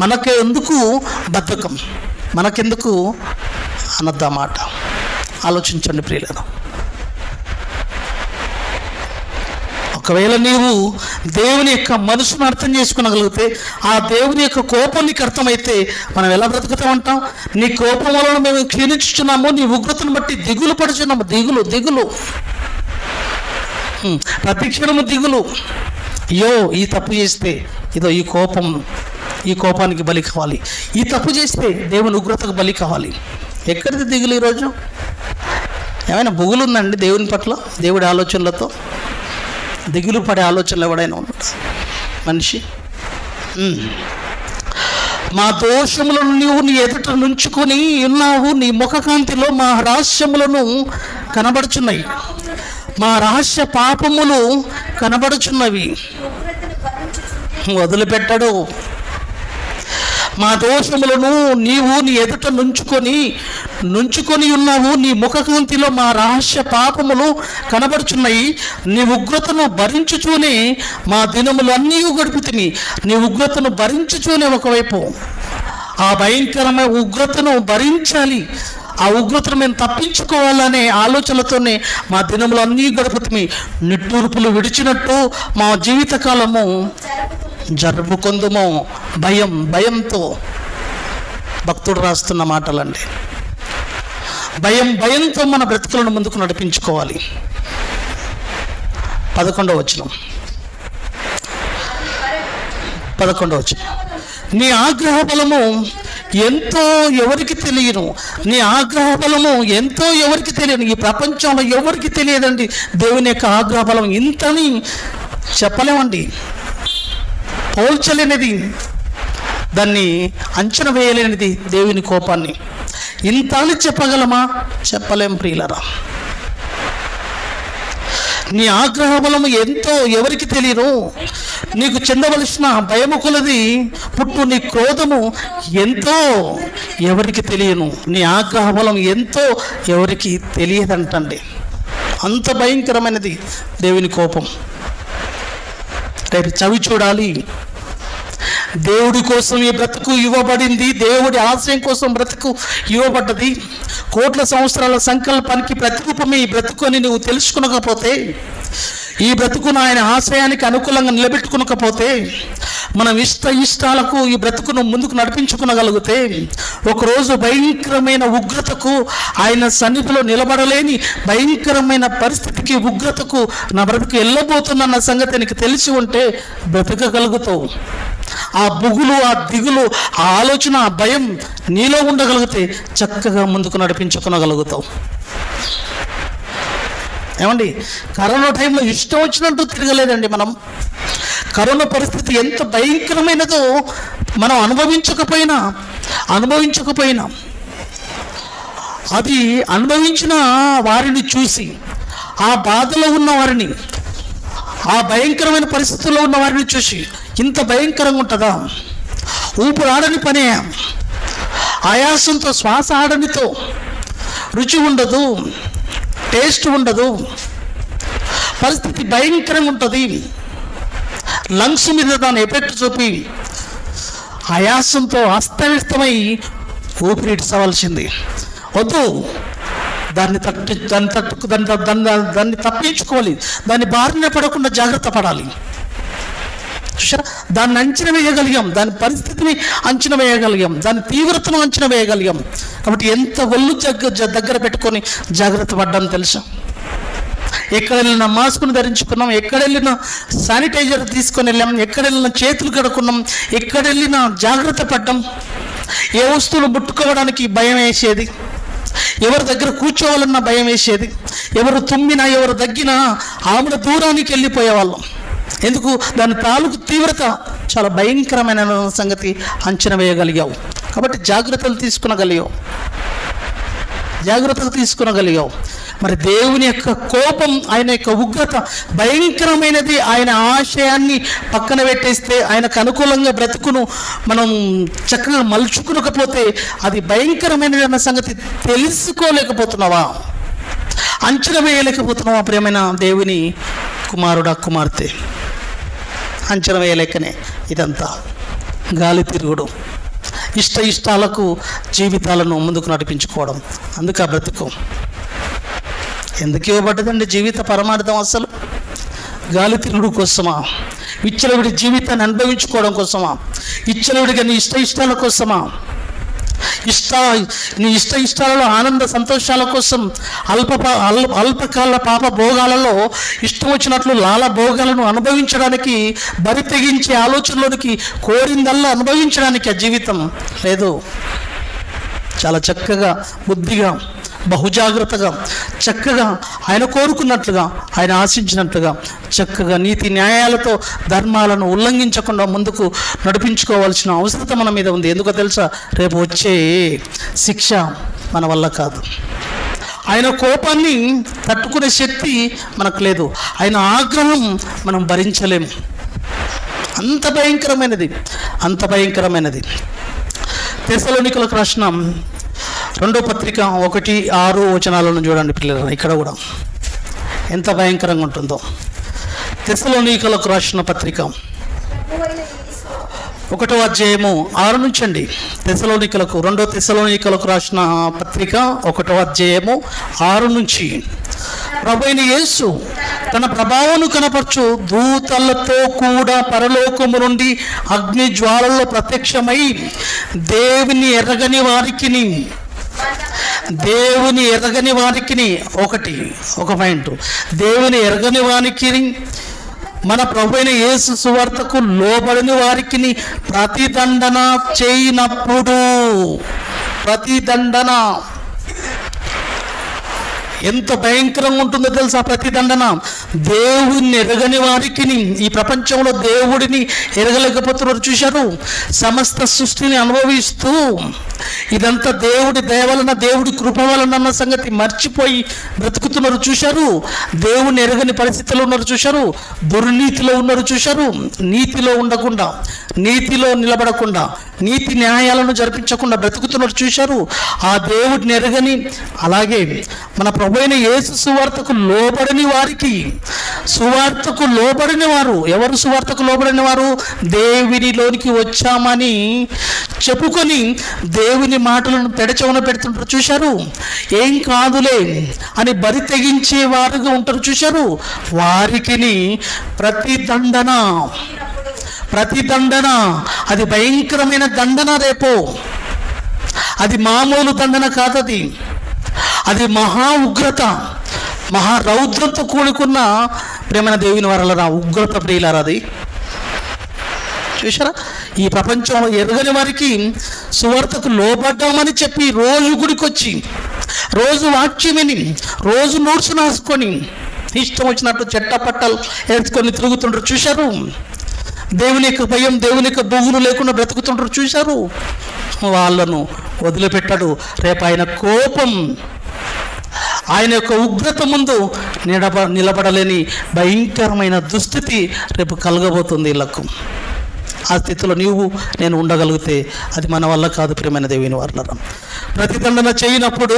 మనకెందుకు బద్ధకం, మనకెందుకు అన్నమాట? ఆలోచించండి ప్రియులను. ఒకవేళ నీవు దేవుని యొక్క మనసును అర్థం చేసుకునగలిగితే, ఆ దేవుని యొక్క కోపం నీకు అర్థమైతే మనం ఎలా బ్రతుకుతామంటాం? నీ కోపం వలన మేము క్షీణించుచున్నాము, నీ ఉగ్రతను బట్టి దిగులు పడుచున్నాము. దిగులు ప్రతి క్షణము దిగులు. అయ్యో, ఈ తప్పు చేస్తే ఇదో ఈ కోపానికి బలి కావాలి, ఈ తప్పు చేస్తే దేవుని ఉగ్రతకు బలి కావాలి. ఎక్కడిది దిగులు ఈరోజు? ఏమైనా బుగులు ఉందండి దేవుని పట్ల? దేవుడి ఆలోచనలతో దిగులు పడే ఆలోచనలు ఎవడైనా ఉన్నాడు మనిషి? మా దోషములను నీవు నీ ఎదుట నుంచుకొని ఉన్నావు, నీ ముఖకాంతిలో మా రహస్యములను కనబడుచున్నాయి, మా రహస్య పాపములు కనబడుచున్నవి. వదిలిపెట్టడు. మా దోషములను నీవు నీ ఎదుట నుంచుకొని ఉన్నావు, నీ ముఖకాంతిలో మా రహస్య పాపములు కనబడుచున్నాయి. నీ ఉగ్రతను భరించుచూనే మా దినములు అన్నీ గడుపుతుంది. నీ ఉగ్రతను భరించుచూనే ఒకవైపు ఆ భయంకరమైన ఉగ్రతను భరించాలి, ఆ ఉగ్రతను మేము తప్పించుకోవాలనే ఆలోచనలతోనే మా దినములు అన్నీ గడుపుతుంది. నిట్టూర్పులు విడిచినట్టు మా జీవితకాలము జరుపుకొందుము. భయంతో భక్తుడు రాస్తున్న మాటలండి. భయంతో మన బ్రతుకులను ముందుకు నడిపించుకోవాలి. 11వ వచనం. నీ ఆగ్రహ బలము ఎంతో ఎవరికి తెలియను. నీ ఆగ్రహ బలము ఎంతో ఎవరికి తెలియను. ఈ ప్రపంచంలో ఎవరికి తెలియదండి దేవుని యొక్క ఆగ్రహ బలం. ఇంతని చెప్పలేమండి, పోల్చలేనిది, దాన్ని అంచనా వేయలేనిది దేవుని కోపాన్ని. ఇంత అని చెప్పగలమా? చెప్పలేం ప్రియులరా. నీ ఆగ్రహ బలము ఎంతో ఎవరికి తెలియను. నీకు చెందవలసిన భయము కొలది పుట్టు నీ క్రోధము ఎంతో ఎవరికి తెలియను. నీ ఆగ్రహ బలం ఎంతో ఎవరికి తెలియదంటండి. అంత భయంకరమైనది దేవుని కోపం. రేపు చవి చూడాలి. దేవుడి కోసం ఈ బ్రతుకు ఇవ్వబడింది, దేవుడి ఆశయం కోసం బ్రతుకు ఇవ్వబడ్డది. కోట్ల సంవత్సరాల సంకల్పానికి ప్రతిరూపమే ఈ బ్రతుకు అని నువ్వు తెలుసుకునకపోతే, ఈ బ్రతుకును ఆయన ఆశయానికి అనుకూలంగా నిలబెట్టుకునకపోతే, మనం ఇష్టాలకు ఈ బ్రతుకును ముందుకు నడిపించుకునగలిగితే, ఒకరోజు భయంకరమైన ఉగ్రతకు, ఆయన సన్నిధిలో నిలబడలేని భయంకరమైన పరిస్థితికి, ఉగ్రతకు నా బ్రతుకు వెళ్ళబోతుందన్న సంగతి నీకు తెలిసి ఉంటే బ్రతకగలుగుతావు. ఆ బుగులు, ఆ దిగులు, ఆ ఆలోచన, ఆ భయం నీలో ఉండగలిగితే చక్కగా ముందుకు నడిపించుకునగలుగుతావు. ఏమండి, కరోనా టైంలో ఇష్టం వచ్చినట్టు తిరగలేదండి మనం. కరోనా పరిస్థితి ఎంత భయంకరమైనదో మనం అనుభవించకపోయినా అది అనుభవించిన వారిని చూసి, ఆ బాధలో ఉన్న వారిని, ఆ భయంకరమైన పరిస్థితుల్లో ఉన్న వారిని చూసి, ఇంత భయంకరంగా ఉంటుందా? ఊపిరి ఆడని పనే, ఆయాసంతో, శ్వాస ఆడనితో, రుచి ఉండదు, టేస్ట్ ఉండదు, పరిస్థితి భయంకరంగా ఉంటుంది. లంగ్స్ మీద దాని ఎఫెక్ట్ చూపి ఆయాసంతో అస్తవ్యస్తమై ఊపిరి ఇడ్చవలసింది. వద్దు, దాన్ని తప్పించుకోవాలి. దాన్ని బారిన పడకుండా జాగ్రత్త పడాలి. చూసారా, దాన్ని అంచనా వేయగలిగాం, దాని పరిస్థితిని అంచనా వేయగలిగాం, దాని తీవ్రతను అంచనా వేయగలిగాం. కాబట్టి ఎంత ఒళ్ళు దగ్గర పెట్టుకొని జాగ్రత్త పడ్డాను తెలుసా? ఎక్కడ వెళ్ళినా మాస్కును ధరించుకున్నాం, ఎక్కడ వెళ్ళినా శానిటైజర్ తీసుకొని వెళ్ళాం, ఎక్కడ వెళ్ళినా చేతులు కడుక్కున్నాం, ఎక్కడ వెళ్ళినా జాగ్రత్త పడ్డాం. ఏ వస్తువులు ముట్టుకోవడానికి భయం వేసేది, ఎవరి దగ్గర కూర్చోవాలన్నా భయం వేసేది, ఎవరు తుమ్మినా, ఎవరు దగ్గినా ఆవిడ దూరానికి వెళ్ళిపోయేవాళ్ళం. ఎందుకు? దాని తాలూకు తీవ్రత చాలా భయంకరమైన సంగతి అంచనా వేయగలిగావు. కాబట్టి జాగ్రత్తలు తీసుకునగలిగావు. మరి దేవుని యొక్క కోపం, ఆయన యొక్క ఉగ్రత భయంకరమైనది. ఆయన ఆశయాన్ని పక్కన పెట్టేస్తే, ఆయనకు అనుకూలంగా బ్రతుకును మనం చక్కగా మలుచుకునకపోతే అది భయంకరమైనది అన్న సంగతి తెలుసుకోలేకపోతున్నావా? అంచనా వేయలేకపోతున్నావా? ప్రియమైన దేవుని కుమారుడా, కుమార్తె, అంచనా వేయలేకనే ఇదంతా గాలి తిరుగుడు, ఇష్టాలకు జీవితాలను ముందుకు నడిపించుకోవడం. అందుకే ఆ బ్రతుకు ఎందుకు ఇవ్వబడ్డదండి? జీవిత పరమార్థం అసలు గాలి తిరుగుడు కోసమా? విచ్చలవిడి జీవితాన్ని అనుభవించుకోవడం కోసమా? విచ్చలవిడిగా నీ ఇష్టాల కోసమా? నీ ఇష్టాలలో ఆనంద సంతోషాల కోసం, అల్పకాల పాప భోగాలలో ఇష్టం వచ్చినట్లు లాల భోగాలను అనుభవించడానికి, బరి తెగించే ఆలోచనలోనికి, కోరిందల్లా అనుభవించడానికి ఆ జీవితం లేదు. చాలా చక్కగా, బుద్ధిగా, బహుజాగ్రత్తగా చక్కగా ఆయన కోరుకున్నట్లుగా, ఆయన ఆశించినట్లుగా చక్కగా నీతి న్యాయాలతో ధర్మాలను ఉల్లంఘించకుండా ముందుకు నడిపించుకోవాల్సిన అవసరం మన మీద ఉంది. ఎందుకో తెలుసా? రేపు వచ్చే శిక్ష మన వల్ల కాదు. ఆయన కోపాన్ని తట్టుకునే శక్తి మనకు లేదు. ఆయన ఆగ్రహం మనం భరించలేము. అంత భయంకరమైనది, అంత భయంకరమైనది. తెస్సలోనికలకు రాసిన 2వ పత్రిక 1-6 వచనాలను చూడండి పిల్లలు. ఇక్కడ కూడా ఎంత భయంకరంగా ఉంటుందో. తెస్సలోనికలకు రాసిన పత్రిక 1వ అధ్యాయము 6 నుంచి అండి. తెస్సలోనికలకు 2వ తెస్సలోనికలకు రాసిన పత్రిక 1వ అధ్యాయము 6 నుంచి. ప్రభువైన యేసు తన ప్రభావమును కనపరచు దూతలతో కూడా పరలోకము నుండి అగ్ని జ్వాలల్లో ప్రత్యక్షమై దేవుని ఎరగని వారికి ఒక పాయింట్, దేవుని ఎరగని వారికి, మన ప్రభువైన యేసు సువార్తకు లోబడిన వారికి ప్రతిదండన చేయనప్పుడు, ప్రతిదండన ఎంత భయంకరంగా ఉంటుందో తెలుసా? ప్రతిదండన దేవుడిని ఎరగని వారికి, ఈ ప్రపంచంలో దేవుడిని ఎరగలేకపోతున్నారు. చూశారు? సమస్త సృష్టిని అనుభవిస్తూ ఇదంతా దేవుడి దయ వలన, దేవుడి కృప వలన అన్న సంగతి మర్చిపోయి బ్రతుకుతున్నారు. చూశారు? దేవుని ఎరగని పరిస్థితుల్లో ఉన్నారు. చూశారు? దుర్నీతిలో ఉన్నారు. చూశారు? నీతిలో ఉండకుండా, నీతిలో నిలబడకుండా, నీతి న్యాయాలను జరిపించకుండా బ్రతుకుతున్నారు. చూశారు? ఆ దేవుడిని ఎరగని, అలాగే మన ప్రభువైన యేసు సువార్తకు లోబడని వారికి, సువార్తకు లోబడిన వారు ఎవరు? సువార్తకు లోబడిన వారు దేవునిలోనికి వచ్చామని చెప్పుకొని దేవుని మాటలను పెడచెవున పెడుతుంటారు. చూశారు? ఏం కాదులే అని బరి తెగించే వారుగా ఉంటారు. చూశారు? వారికి ప్రతిదండన, అది భయంకరమైన దండన. రేపు అది మామూలు దండన కాదు, అది మహా ఉగ్రత, మహా రౌద్రంతో కూడుకున్న ప్రేమైన దేవుని వారలారా, ఉగ్రత ప్రియులారా అది. చూసారా? ఈ ప్రపంచంలో ఎరగని వారికి సువార్తకు లోబడ్డామని చెప్పి రోజు గుడికొచ్చి, రోజు వాక్యం విని, రోజు నోట్స్ రాసుకొని ఇష్టం వచ్చినట్టు చెట్టపట్టలు వేసుకొని తిరుగుతుంటారు. చూశారు? దేవుని యొక్క భయం, దేవుని యొక్క బొగులు లేకుండా బ్రతుకుతుంటారు. చూశారు? వాళ్ళను వదిలిపెట్టాడు. రేపు ఆయన కోపం, ఆయన యొక్క ఉగ్రత ముందు నిలబడలేని భయంకరమైన దుస్థితి రేపు కలగబోతుంది వీళ్ళకు. ఆ స్థితిలో నేను ఉండగలిగితే అది మన వల్ల కాదు. ప్రియమైన దేవుని వారలారా, ప్రతిదండన చేయనప్పుడు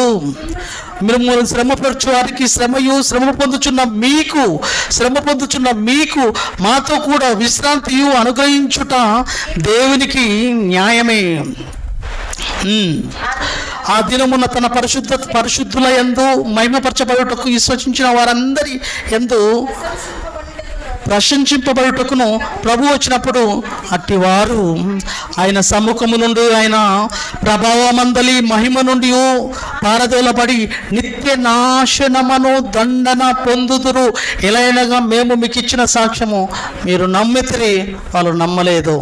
మిమ్మల్ని శ్రమపరచు వారికి శ్రమ పొందుచున్న మీకు మాతో కూడా విశ్రాంతియు అనుగ్రహించుట దేవునికి న్యాయమే. ఆ దినమున తన పరిశుద్ధుల యందు మహిమపరచబడుటకు విశ్వసించిన వారందరి యందు ప్రశంసింపబడుటకును ప్రభు వచ్చినప్పుడు అట్టి వారు ఆయన సముఖము నుండి, ఆయన ప్రభావమందలి మహిమ నుండి పారదోలబడి నిత్య నాశనమును దండన పొందుదురు. ఎలాగనగా మేము మీకు ఇచ్చిన సాక్ష్యము మీరు నమ్మితిరి, వాళ్ళు నమ్మలేదు.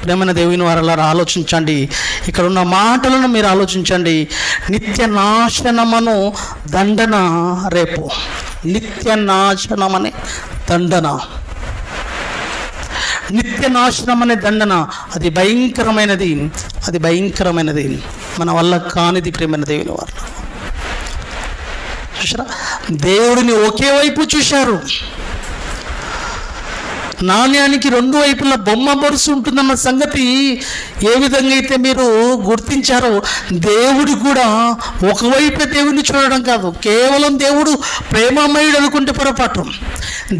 ప్రేమైన దేవుని వారలారా, ఆలోచించండి. ఇక్కడ ఉన్న మాటలను మీరు ఆలోచించండి. నిత్య నాశనమును దండన రేపు, నిత్య నాశనమనే దండన, నిత్య నాశనం అనే దండన, అది భయంకరమైనది, అది భయంకరమైనది, మన వల్ల కానిది. ప్రేమైన దేవుని వారు చూసారా? దేవుడిని ఒకే వైపు చూశారు. నాణ్యానికి రెండు వైపులా బొమ్మ బరుసు ఉంటుందన్న సంగతి ఏ విధంగా అయితే మీరు గుర్తించారో, దేవుడు కూడా ఒకవైపే దేవుడిని చూడడం కాదు. కేవలం దేవుడు ప్రేమమయుడు అనుకుంటే పొరపాటు.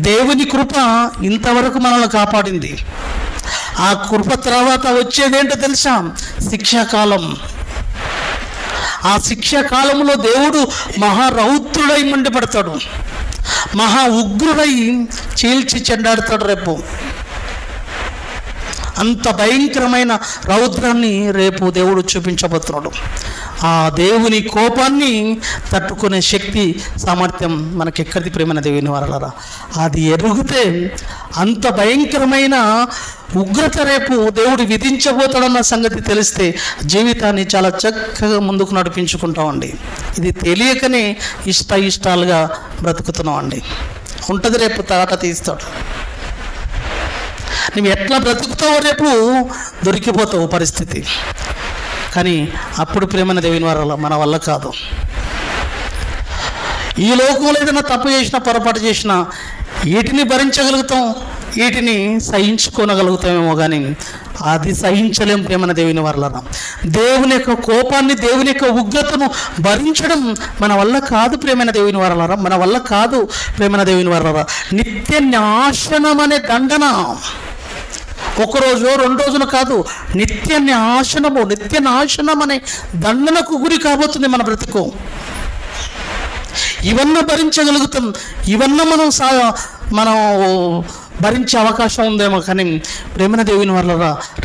దేవుని కృప ఇంతవరకు మనల్ని కాపాడింది. ఆ కృప తర్వాత వచ్చేదేంటో తెలుసా? శిక్షాకాలం. ఆ శిక్షాకాలంలో దేవుడు మహారౌద్రుడై మండిపడతాడు, మహా ఉగ్రుడై చీల్చి చెండాడుతాడు. రేపు అంత భయంకరమైన రౌద్రాన్ని రేపు దేవుడు చూపించబోతున్నాడు. ఆ దేవుని కోపాన్ని తట్టుకునే శక్తి సామర్థ్యం మనకెక్కడిది ప్రేమైన దేవుని వారలారా? అది ఎరుగుతే అంత భయంకరమైన ఉగ్రత రేపు దేవుడు విధించబోతాడన్న సంగతి తెలిస్తే జీవితాన్ని చాలా చక్కగా ముందుకు నడిపించుకుంటామండి. ఇది తెలియకనే ఇష్టాలుగా బ్రతుకుతున్నామండి. ఉంటుంది రేపు తాట తీస్తాడు. నువ్వు ఎట్లా బ్రతుకుతావో రేపు దొరికిపోతావు పరిస్థితి. కానీ అప్పుడు ప్రేమైన దేవుని వారలా మన వల్ల కాదు. ఈ లోకంలో ఏదైనా తప్పు చేసినా పొరపాటు చేసినా వీటిని భరించగలుగుతాం, వీటిని సహించుకోనగలుగుతామేమో, కానీ అది సహించలేం ప్రేమైన దేవుని వారలారా. దేవుని యొక్క కోపాన్ని, దేవుని యొక్క ఉగ్రతను భరించడం మన వల్ల కాదు ప్రేమైన దేవుని వారలారా, మన వల్ల కాదు ప్రేమైన దేవుని వారలారా. నిత్య నాశనం అనే దండన ఒకరోజు 2 రోజులు కాదు, నిత్య నాశనం అనే దండనకు గురి కాబోతుంది మన బ్రతుకు. ఇవన్నీ భరించగలుగుతాం, ఇవన్నీ మనం భరించే అవకాశం ఉందేమో, కానీ ప్రేమైన దేవుని వల్ల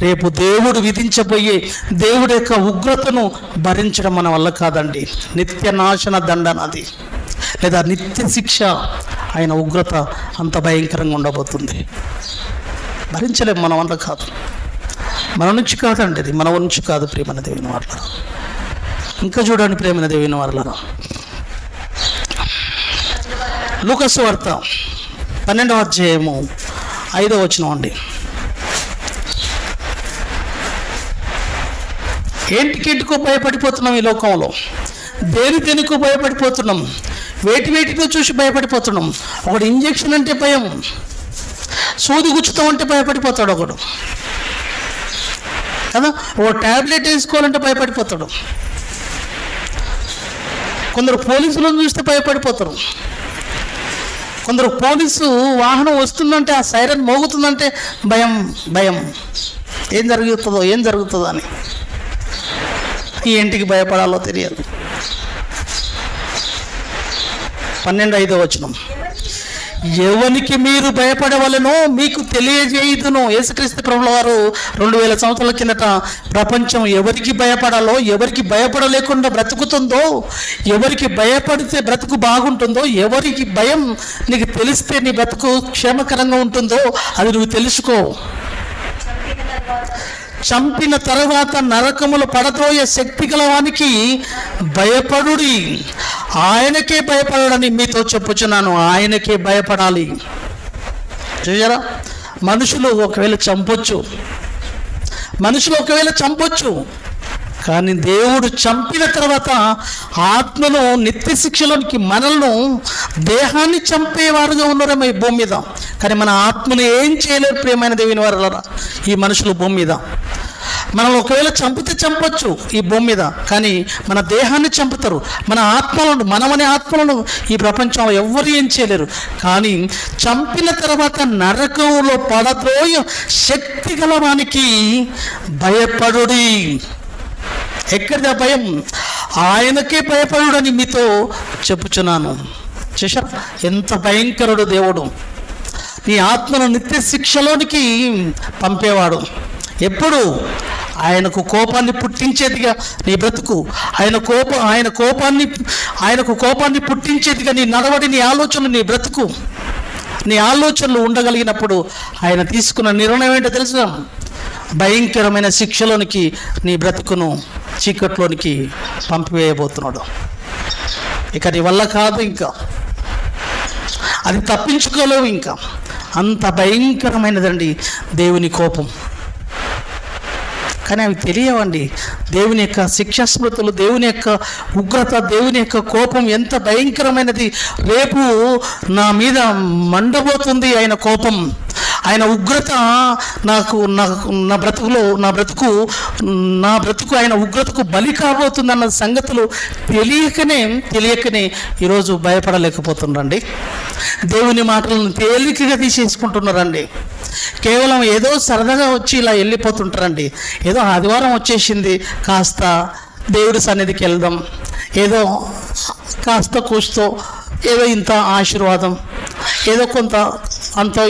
రేపు దేవుడు విధించబోయే దేవుడి యొక్క ఉగ్రతను భరించడం మన వల్ల కాదండి. నిత్య నాశన దండన అది, లేదా నిత్య శిక్ష. ఆయన ఉగ్రత అంత భయంకరంగా ఉండబోతుంది. భరించలేము, మన వల్ల కాదు, మన నుంచి కాదండి, అది మన నుంచి కాదు ప్రేమైన దేవుని వల్ల. ఇంకా చూడండి ప్రేమైన దేవుని వల్ల, లూకా సువార్త 12వ అధ్యాయము 5వ వచనం అండి. ఏంటికెంటికో భయపడిపోతున్నాం ఈ లోకంలో, దేనికో భయపడిపోతున్నాం, వేటితో చూసి భయపడిపోతున్నాం. ఒకడు ఇంజెక్షన్ అంటే భయం, సూది గుచ్చుతామంటే భయపడిపోతాడు ఒకడు కదా, ఓ ట్యాబ్లెట్ వేసుకోవాలంటే భయపడిపోతాడు. కొందరు పోలీసులను చూస్తే భయపడిపోతారు. కొందరు పోలీసు వాహనం వస్తుందంటే, ఆ సైరన్ మోగుతుందంటే భయం ఏం జరుగుతుందో అని. ఈ ఇంటికి భయపడాలో తెలియదు. 12:5 వచనం, ఎవరికి మీరు భయపడవలనో మీకు తెలియజేయుదును. యేసుక్రీస్తు ప్రభువుల వారు 2000 సంవత్సరాల కిందట ప్రపంచం ఎవరికి భయపడాలో, ఎవరికి భయపడలేకుండా బ్రతుకుతుందో, ఎవరికి భయపడితే బ్రతుకు బాగుంటుందో, ఎవరికి భయం నీకు తెలిస్తే నీ బ్రతుకు క్షేమకరంగా ఉంటుందో అది నువ్వు తెలుసుకో. చంపిన తర్వాత నరకములు పడతోయే శక్తి గలవానికి భయపడుడి, ఆయనకే భయపడని మీతో చెప్పుచున్నాను. ఆయనకే భయపడాలి. చూసారా, మనుషులు ఒకవేళ చంపొచ్చు, కానీ దేవుడు చంపిన తర్వాత ఆత్మను నిత్య శిక్షలోనికి, మనల్ని దేహాన్ని చంపేవారుగా ఉన్నారేమో ఈ భూమి మీద, కానీ మన ఆత్మను ఏం చేయలేరు ప్రియమైన దేవుని వారలారా ఈ మనుషులు భూమి మీద. మనల్ని ఒకవేళ చంపొచ్చు ఈ భూమి మీద, కానీ మన దేహాన్ని చంపుతారు. మనమనే ఆత్మలను ఈ ప్రపంచంలో ఎవ్వరు ఏం చేయలేరు. కానీ చంపిన తర్వాత నరకంలో పడద్రోయ శక్తి గలవానికి భయపడుడి. ఎక్కడిదా భయం? ఆయనకే భయపడుడని మీతో చెప్పుచున్నాను. చూశారా ఎంత భయంకరుడు దేవుడు. నీ ఆత్మను నిత్య శిక్షలోనికి పంపేవాడు. ఎప్పుడు? ఆయనకు కోపాన్ని పుట్టించేదిగా నీ బ్రతుకు, ఆయనకు కోపాన్ని పుట్టించేదిగా నీ నడవడి, నీ ఆలోచనలు, నీ బ్రతుకు, నీ ఆలోచనలు ఉండగలిగినప్పుడు ఆయన తీసుకున్న నిర్ణయం ఏంటో తెలుసా? భయంకరమైన శిక్షలోనికి నీ బ్రతుకును చీకట్లోనికి పంపివేయబోతున్నాడు. ఇక నీ వల్ల కాదు, ఇంకా అది తప్పించుకోలేవు. ఇంకా అంత భయంకరమైనదండి దేవుని కోపం. కానీ అవి తెలియవండి. దేవుని యొక్క శిక్షాస్మృతులు, దేవుని యొక్క ఉగ్రత, దేవుని యొక్క కోపం ఎంత భయంకరమైనది. రేపు నా మీద మండబోతుంది ఆయన కోపం, ఆయన ఉగ్రత. నా బ్రతుకు ఆయన ఉగ్రతకు బలి కాబోతుందన్న సంగతులు తెలియకనే ఈరోజు భయపడలేకపోతున్నారండి. దేవుని మాటలను తేలికగా తీసేసుకుంటున్నారండి. కేవలం ఏదో సరదాగా వచ్చి ఇలా వెళ్ళిపోతుంటారండి. ఏదో ఆదివారం వచ్చేసింది, కాస్త దేవుడి సన్నిధికి వెళ్దాం, ఏదో కాస్త కూస్తో ఏదో ఇంత ఆశీర్వాదం, ఏదో కొంత అంతో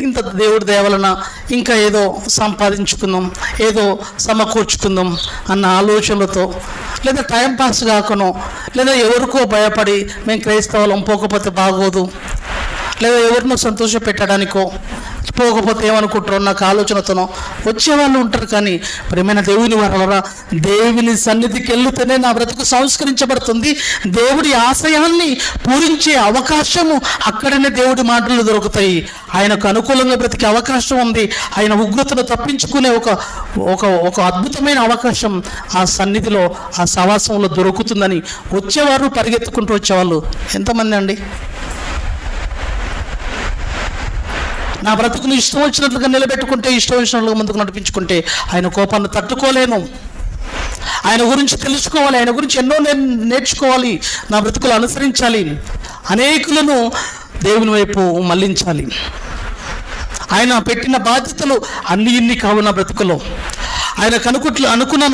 ఇంత దేవుడి దయవలన ఇంకా ఏదో సంపాదించుకుందాం, ఏదో సమకూర్చుకుందాం అన్న ఆలోచనలతో, లేదా టైంపాస్ కాకనో, లేదా ఎవరికో భయపడి మేము క్రైస్తవులం పోకపోతే బాగోదు, లేదా ఎవరినో సంతోష పెట్టడానికో, పోకపోతే ఏమనుకుంటారో నాకు ఆలోచనతోనో వచ్చేవాళ్ళు ఉంటారు. కానీ ప్రియమైన దేవుని వలన దేవుని సన్నిధికి వెళ్తేనే నా బ్రతుకు సంస్కరించబడుతుంది. దేవుడి ఆశయాన్ని పూరించే అవకాశము అక్కడనే దేవుడి మాటలు దొరుకుతాయి. ఆయనకు అనుకూలంగా బ్రతికే అవకాశం ఉంది. ఆయన ఉగ్రతను తప్పించుకునే ఒక అద్భుతమైన అవకాశం ఆ సన్నిధిలో, ఆ సవాసంలో దొరుకుతుందని వచ్చేవారు, పరిగెత్తుకుంటూ వచ్చేవాళ్ళు ఎంతమంది అండి? నా బ్రతుకును ఇష్టం వచ్చినట్లుగా నిలబెట్టుకుంటే, ఇష్టం వచ్చినట్లుగా ముందుకు నడిపించుకుంటే ఆయన కోపాన్ని తట్టుకోలేను. ఆయన గురించి తెలుసుకోవాలి, ఆయన గురించి ఎన్నో నేను నేర్చుకోవాలి, నా బ్రతుకులు అనుసరించాలి, అనేకులను దేవుని వైపు మళ్లించాలి. ఆయన పెట్టిన బాధ్యతలు ఇన్ని కావు నా బ్రతుకులో. ఆయన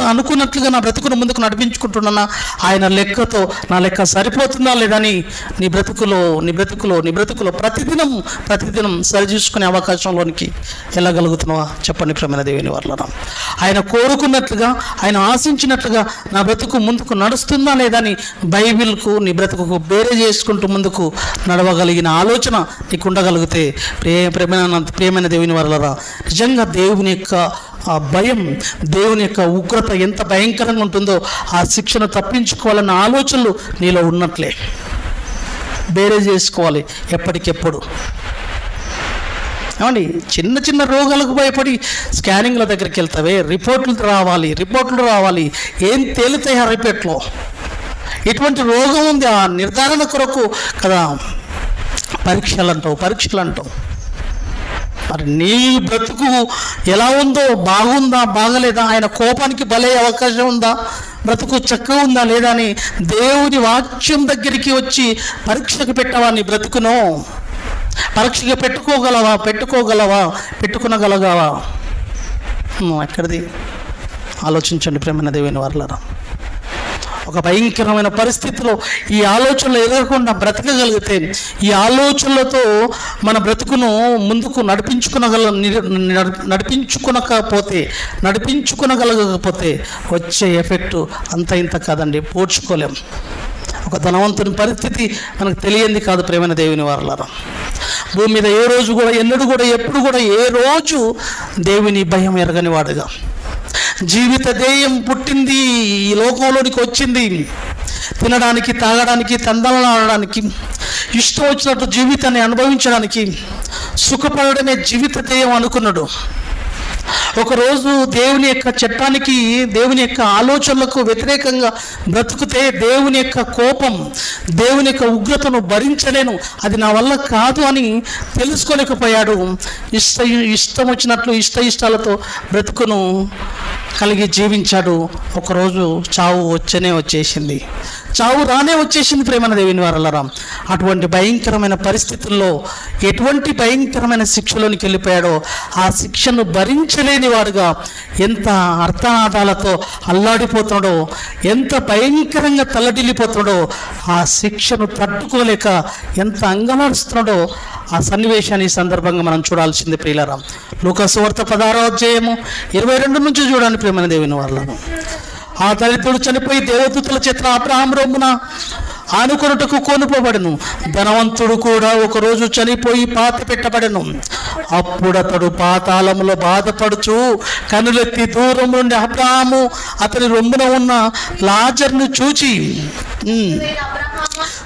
అనుకున్నట్లుగా నా బ్రతుకును ముందుకు నడిపించుకుంటున్నా, ఆయన లెక్కతో నా లెక్క సరిపోతుందా లేదని నీ బ్రతుకులో ప్రతిదినం సరిచూసుకునే అవకాశంలోనికి వెళ్ళగలుగుతున్నావా చెప్పండి ప్రియమైన దేవుని వలన. ఆయన కోరుకున్నట్లుగా, ఆయన ఆశించినట్లుగా నా బ్రతుకు ముందుకు నడుస్తుందా లేదని బైబిల్కు నీ బ్రతుకు బేరే చేసుకుంటూ ముందుకు నడవగలిగిన ఆలోచన నీకు ఉండగలిగితే ప్రియమైన దేవుని వలన నిజంగా దేవుని యొక్క ఆ భయం, దేవుని యొక్క ఉగ్రత ఎంత భయంకరంగా ఉంటుందో ఆ శిక్షను తప్పించుకోవాలన్న ఆలోచనలు నీలో ఉన్నట్లే. బేరే చేసుకోవాలి ఎప్పటికెప్పుడు. ఏమండి, చిన్న రోగాలకు భయపడి స్కానింగ్ల దగ్గరికి వెళ్తావే, రిపోర్ట్లు రావాలి, ఏం తేలుతాయి ఆ రిపోర్ట్లో? ఇటువంటి రోగం ఉంది, ఆ నిర్ధారణ కొరకు కదా పరీక్షలు అంటావు. మరి నీ బ్రతుకు ఎలా ఉందో, బాగుందా బాగలేదా, ఆయన కోపానికి బలే అవకాశం ఉందా, బ్రతుకు చక్కగా ఉందా లేదా అని దేవుని వాక్యం దగ్గరికి వచ్చి పరీక్షకు పెట్టవా? నీ బ్రతుకును పరీక్షగా పెట్టుకునగలగావా? ఎక్కడిది ఆలోచించండి ప్రేమైన దేవుని వారలారా. ఒక భయంకరమైన పరిస్థితిలో ఈ ఆలోచనలు ఎదురకుండా బ్రతకగలిగితే, ఈ ఆలోచనలతో మన బ్రతుకును ముందుకు నడిపించుకునగలగకపోతే వచ్చే ఎఫెక్ట్ అంత ఇంత కాదండి, పోడ్చుకోలేం. ఒక ధనవంతుని పరిస్థితి మనకు తెలియంది కాదు ప్రేమైన దేవుని వారలారా. భూమి మీద ఏ రోజు కూడా, ఎప్పుడు కూడా ఏ రోజు దేవుని భయం ఎరగని వాడుగా, జీవిత ధ్యేయం పుట్టింది, ఈ లోకంలోనికి వచ్చింది తినడానికి, తాగడానికి, తందనాడడానికి, ఇష్టం వచ్చినట్టు జీవితాన్ని అనుభవించడానికి, సుఖపడడమే జీవిత ధ్యేయం అనుకున్నాడు. ఒకరోజు దేవుని యొక్క చట్టానికి, దేవుని యొక్క ఆలోచనలకు వ్యతిరేకంగా బ్రతుకుతే దేవుని యొక్క కోపం, దేవుని యొక్క ఉగ్రతను భరించలేను, అది నా వల్ల కాదు అని తెలుసుకోలేకపోయాడు. ఇష్టం వచ్చినట్లు ఇష్టాలతో బ్రతుకును కలిగి జీవించాడు. ఒకరోజు చావు రానే వచ్చేసింది ప్రేమైన దేవుని వారలారా. అటువంటి భయంకరమైన పరిస్థితుల్లో ఎటువంటి భయంకరమైన శిక్షలోనికి వెళ్ళిపోయాడో, ఆ శిక్షను భరించలేని వాడుగా ఎంత అర్థనాదాలతో అల్లాడిపోతున్నాడో, ఎంత భయంకరంగా తల్లడిల్లిపోతున్నాడో, ఆ శిక్షను తట్టుకోలేక ఎంత అంగలాడుస్తున్నాడో ఆ సన్నివేశాన్ని ఈ సందర్భంగా మనం చూడాల్సింది ప్రియులారా. లూకా సువార్త 16వ అధ్యాయము 22 నుంచి చూడండి ప్రియమైన దేవుని వారలారా. ఆ దళితుడు చనిపోయి దేవదూతల చేత అబ్రహాము రొమ్మున ఆనుకొనుటకు కొనుపోబడెను. ధనవంతుడు కూడా ఒకరోజు చనిపోయి పాతి పెట్టబడెను. అప్పుడతడు పాతాళములో బాధపడుచు కనులెత్తి దూరం నుండి అబ్రహాము అతని రొమ్మున ఉన్న లాజర్ను చూచి,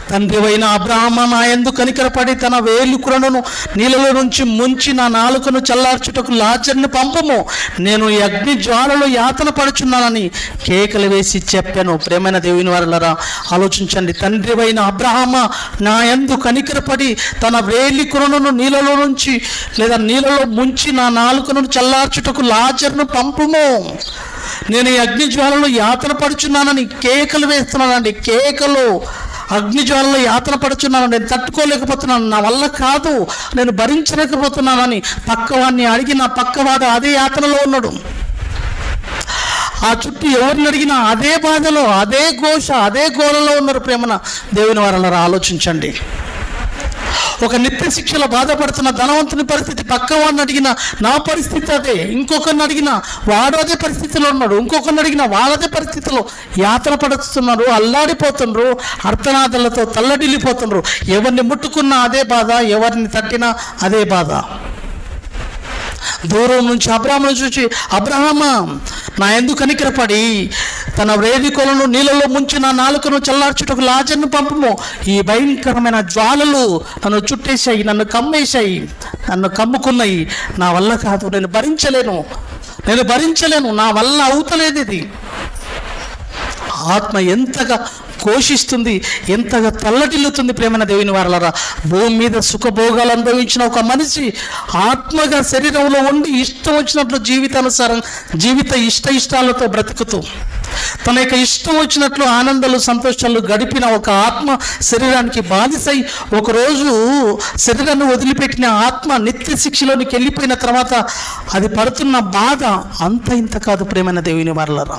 తండ్రివైన అబ్రహాము నా యందు కనికరపడి తన వేలుకులను నీళ్ళలో నుంచి ముంచి నా నాలుకను చల్లార్చుటకు లాజర్ని పంపము, నేను ఈ అగ్ని జ్వాలలో యాతన పడుచున్నానని కేకలు వేసి చెప్పాను. ప్రేమైన దేవుని వారలారా, ఆలోచించండి. తండ్రివైన అబ్రహాము నా యందు కనికరపడి తన వేలికులను నీళ్ళలో నుంచి లేదా నీళ్ళలో ముంచి నా నాలుకను చల్లార్చుటకు లాజర్ను పంపము, నేను ఈ అగ్ని జ్వాలలో యాతన పడుచున్నానని కేకలు వేస్తున్నానండి. కేకలు, అగ్నిజ్వాలలో యాతన పడుచున్నాను, నేను తట్టుకోలేకపోతున్నాను, నా వల్ల కాదు, నేను భరించలేకపోతున్నానని పక్కవాడిని అడిగి నా పక్కవాడు అదే యాతనలో ఉన్నాడు. ఆ చుట్టూ ఎవరిని అడిగినా అదే బాధలో, అదే ఘోష, అదే గోలలో ఉన్నారు. ప్రేమన దేవుని వారలారా, ఆలోచించండి. ఒక నిత్య శిక్షలో బాధపడుతున్న ధనవంతుని పరిస్థితి, పక్కవాడిని అడిగిన నా పరిస్థితి అదే, ఇంకొకరిని అడిగిన వాడు అదే పరిస్థితిలో ఉన్నాడు, ఇంకొకరిని అడిగిన వాళ్ళదే పరిస్థితిలో యాతన పడుతున్నారు, అల్లాడిపోతున్నారు, అర్థనాదాలతో తల్లడిల్లిపోతున్నారు. ఎవరిని ముట్టుకున్నా అదే బాధ, ఎవరిని తట్టినా అదే బాధ. దూరం నుంచి అబ్రాహామును చూసి, అబ్రహామా నా యందు కనికరపడి తన వేదికలను నీళ్ళలో ముంచి నా నాలుకను చల్లార్చుటకు లాజర్ను పంపము. ఈ భయంకరమైన జ్వాలలు నన్ను చుట్టేశాయి, నన్ను కమ్మేశాయి, నన్ను కమ్ముకున్నాయి. నా వల్ల కాదు, నేను భరించలేను, నా వల్ల అవుతలేదు. ఇది ఆత్మ ఎంతగా ఘోషిస్తుంది, ఎంతగా తల్లటిల్లుతుంది. ప్రేమైన దేవుని వారలారా, భూమి మీద సుఖభోగాలు అనుభవించిన ఒక మనిషి ఆత్మగా శరీరంలో ఉండి ఇష్టం వచ్చినట్లు జీవితానుసారం జీవిత ఇష్టాలతో బ్రతుకుతూ తన యొక్క ఇష్టం వచ్చినట్లు ఆనందాలు సంతోషాలు గడిపిన ఒక ఆత్మ శరీరానికి బానిసై ఒకరోజు శరీరాన్ని వదిలిపెట్టిన ఆత్మ నిత్య శిక్షలోనికి వెళ్ళిపోయిన తర్వాత అది పడుతున్న బాధ అంత ఇంత కాదు. ప్రేమైన దేవుని వారలారా,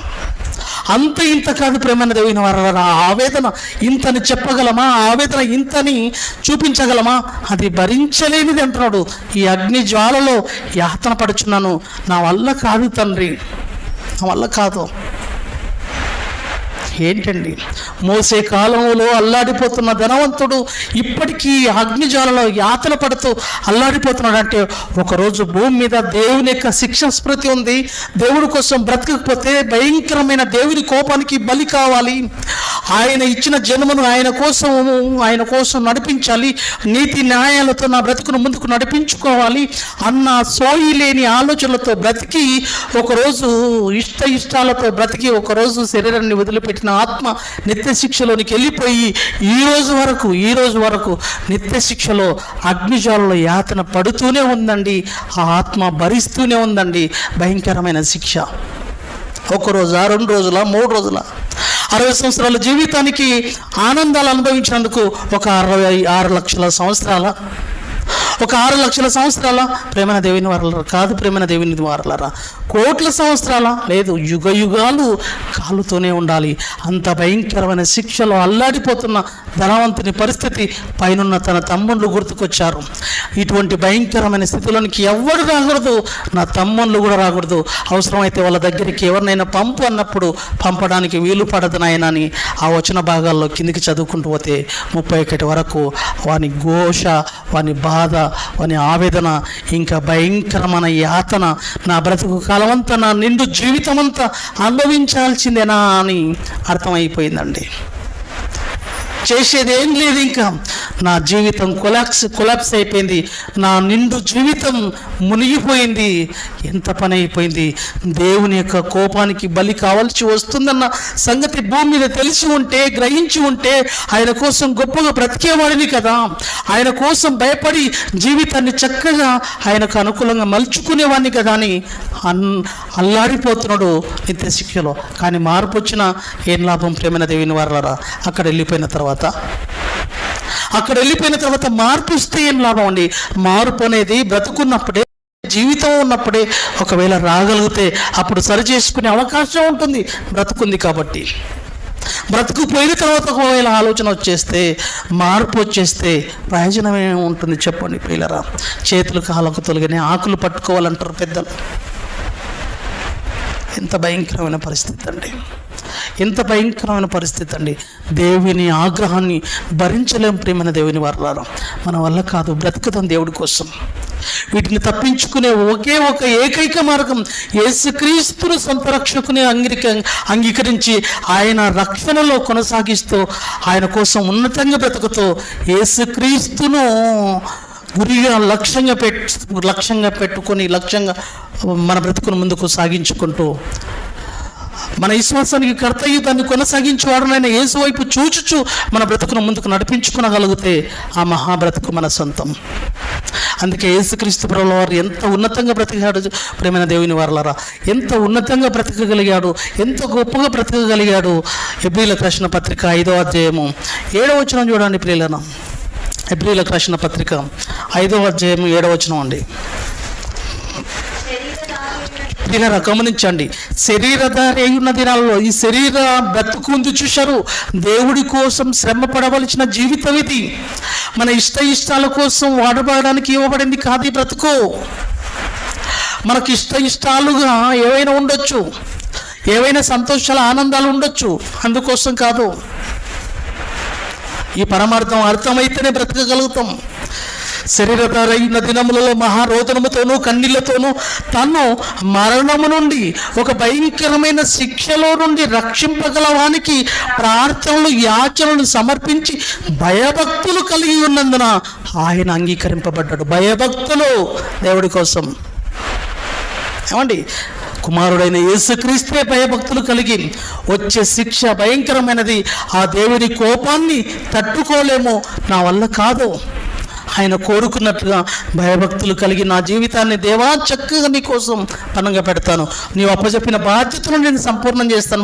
అంత ఇంత కాదు. ప్రేమైన దేవుని వారలారా, ఆవేదన ఇంతని చెప్పగలమా? ఆవేదన ఇంతని చూపించగలమా? అది భరించలేనిది అంటున్నాడు. ఈ అగ్ని జ్వాలలో యాతన పడుచున్నాను, నా వల్ల కాదు తండ్రి, నా వల్ల కాదు. ఏంటండి, మోసే కాలంలో అల్లాడిపోతున్న ధనవంతుడు ఇప్పటికీ అగ్నిజ్వాలలో యాతన పడుతూ అల్లాడిపోతున్నాడు. అంటే ఒకరోజు భూమి మీద దేవుని యొక్క శిక్ష స్మృతి ఉంది. దేవుడి కోసం బ్రతకకపోతే భయంకరమైన దేవుని కోపానికి బలి కావాలి. ఆయన ఇచ్చిన జన్మను ఆయన కోసం నడిపించాలి, నీతి న్యాయాలతో నా బ్రతుకును ముందుకు నడిపించుకోవాలి అన్న సోయి లేని ఆలోచనలతో బ్రతికి ఒకరోజు ఇష్టాలతో బ్రతికి ఒకరోజు శరీరాన్ని వదిలిపెట్టిన ఆత్మ నిత్య శిక్షలోనికి వెళ్ళిపోయి ఈ రోజు వరకు నిత్య శిక్షలో అగ్నిజ్వాలలో యాతన పడుతూనే ఉందండి. ఆ ఆత్మ భరిస్తూనే ఉందండి భయంకరమైన శిక్ష. ఒకరోజా, 2 రోజుల, 3 రోజుల, 60 సంవత్సరాల జీవితానికి ఆనందాలు అనుభవించినందుకు ఒక 66 లక్షల సంవత్సరాల, ఒక 6 లక్షల సంవత్సరాల ప్రేమైన దేవుని వారలారా కాదు, ప్రేమైన దేవుని వారలారా కోట్ల సంవత్సరాల లేదు, యుగ యుగాలు కాలుతూనే ఉండాలి. అంత భయంకరమైన శిక్షలో అల్లాడిపోతున్న ధనవంతుని పరిస్థితి పైనున్న తన తమ్ముళ్ళు గుర్తుకొచ్చారు. ఇటువంటి భయంకరమైన స్థితిలోనికి ఎవరు రాకూడదు, నా తమ్ముళ్ళు కూడా రాకూడదు. అవసరమైతే వాళ్ళ దగ్గరికి ఎవరినైనా పంపు అన్నప్పుడు పంపడానికి వీలు పడదు నాయన అని ఆ వచన భాగాల్లో కిందికి చదువుకుంటూ పోతే 31 వరకు వాని ఘోష, వాని బాధ, వాని ఆవేదన, ఇంకా భయంకరమైన యాతన, నా బ్రతుకు కాలమంతా, నా నిండు జీవితమంతా అనుభవించాల్సిందేనా అని అర్థమైపోయిందండి. చేసేదేం లేదు, ఇంకా నా జీవితం కొలాప్స్ అయిపోయింది, నా నిండు జీవితం మునిగిపోయింది. ఎంత పని అయిపోయింది. దేవుని యొక్క కోపానికి బలి కావాల్సి వస్తుందన్న సంగతి భూమి మీద తెలిసి ఉంటే, గ్రహించి ఉంటే ఆయన కోసం గొప్పగా బ్రతికేవాడిని కదా, ఆయన కోసం భయపడి జీవితాన్ని చక్కగా ఆయనకు అనుకూలంగా మలుచుకునేవాడిని కదా అని అల్లాడిపోతున్నాడు నిత్య శిక్షలో. కానీ మార్పు వచ్చినా ఏం లాభం ప్రేమైన దేవుని వారలారా? అక్కడ వెళ్ళిపోయిన తర్వాత మార్పు ఇస్తే ఏం లాభం అండి? మార్పు అనేది బ్రతుకున్నప్పుడే, జీవితం ఉన్నప్పుడే ఒకవేళ రాగలిగితే అప్పుడు సరి చేసుకునే అవకాశం ఉంటుంది. బ్రతుకుంది కాబట్టి. బ్రతుకు పోయిన తర్వాత ఒకవేళ ఆలోచన వచ్చేస్తే, మార్పు వచ్చేస్తే ప్రయోజనం ఏముంటుంది చెప్పండి ప్రియులారా? చేతులు కాళ్ళకు తొలగిన ఆకులు పట్టుకోవాలంటారు పెద్దలు. ఎంత భయంకరమైన పరిస్థితి అండి, ఎంత భయంకరమైన పరిస్థితి అండి. దేవుని ఆగ్రహాన్ని భరించలేం ప్రేమైన దేవుని వారలారా. మన వల్ల కాదు, బ్రతుకుతాం దేవుడి కోసం. వీటిని తప్పించుకునే ఒకే ఒక ఏకైక మార్గం యేసుక్రీస్తును సొంత రక్షకుని అంగీకరించి ఆయన రక్షణలో కొనసాగిస్తూ ఆయన కోసం ఉన్నతంగా బ్రతుకుతూ యేసుక్రీస్తును గురిగా లక్ష్యంగా పెట్టుకొని మన బ్రతుకును ముందుకు సాగించుకుంటూ మన విశ్వాసానికి కర్తయ్య దాన్ని కొనసాగించేవాడునైనా యేసు వైపు చూచుచు మన బ్రతుకును ముందుకు నడిపించుకునగలిగితే ఆ మహాబ్రతుకు మన సొంతం. అందుకే యేసుక్రీస్తు ప్రభుల వారు ఎంత ఉన్నతంగా బ్రతికాడు ప్రేమైన దేవుని వారలారా, ఎంత ఉన్నతంగా బ్రతకగలిగాడు, ఎంత గొప్పగా బ్రతకగలిగాడు. హెబ్రీయులకు రాసిన పత్రిక 5వ అధ్యాయము 7వ వచనం చూడండి ప్రియులారా. హెబ్రీయులకు రాసిన పత్రిక 5వ అధ్యాయము 7వ వచనం అండి. ప్రియులారా గమనించండి, శరీరధారి అయి ఉన్న దినాలలో ఈ శరీర బ్రతుకు ఉంది చూశారు. దేవుడి కోసం శ్రమ పడవలసిన జీవితం ఇది. మన ఇష్టాల కోసం వాడబడడానికి ఇవ్వబడింది కాదు ఈ బ్రతుకు. మనకి ఇష్టాలుగా ఏవైనా ఉండొచ్చు, ఏవైనా సంతోషాలు ఆనందాలు ఉండొచ్చు, అందుకోసం కాదు. ఈ పరమార్థం అర్థమైతేనే బ్రతకగలుగుతాం. శరీరధారైన దినములలో మహారోదనముతోనూ కన్నీళ్లతోనూ తను మరణము నుండి, ఒక భయంకరమైన శిక్షలో నుండి రక్షింపగలవానికి ప్రార్థనలు యాచనలు సమర్పించి భయభక్తులు కలిగి ఉన్నందున ఆయన అంగీకరింపబడ్డాడు. భయభక్తులు దేవుడి కోసం. ఏమండి, కుమారుడైన యేసుక్రీస్తే భయభక్తులు కలిగి వచ్చే శిక్ష భయంకరమైనది. ఆ దేవుని కోపాన్ని తట్టుకోలేము, నా వల్ల కాదు. ఆయన కోరుకున్నట్లుగా భయభక్తులు కలిగి నా జీవితాన్ని దేవా చక్కగా నీ కోసం పనంగా పెడతాను, నీవు అప్పచెప్పిన బాధ్యతను నేను సంపూర్ణం చేస్తాను.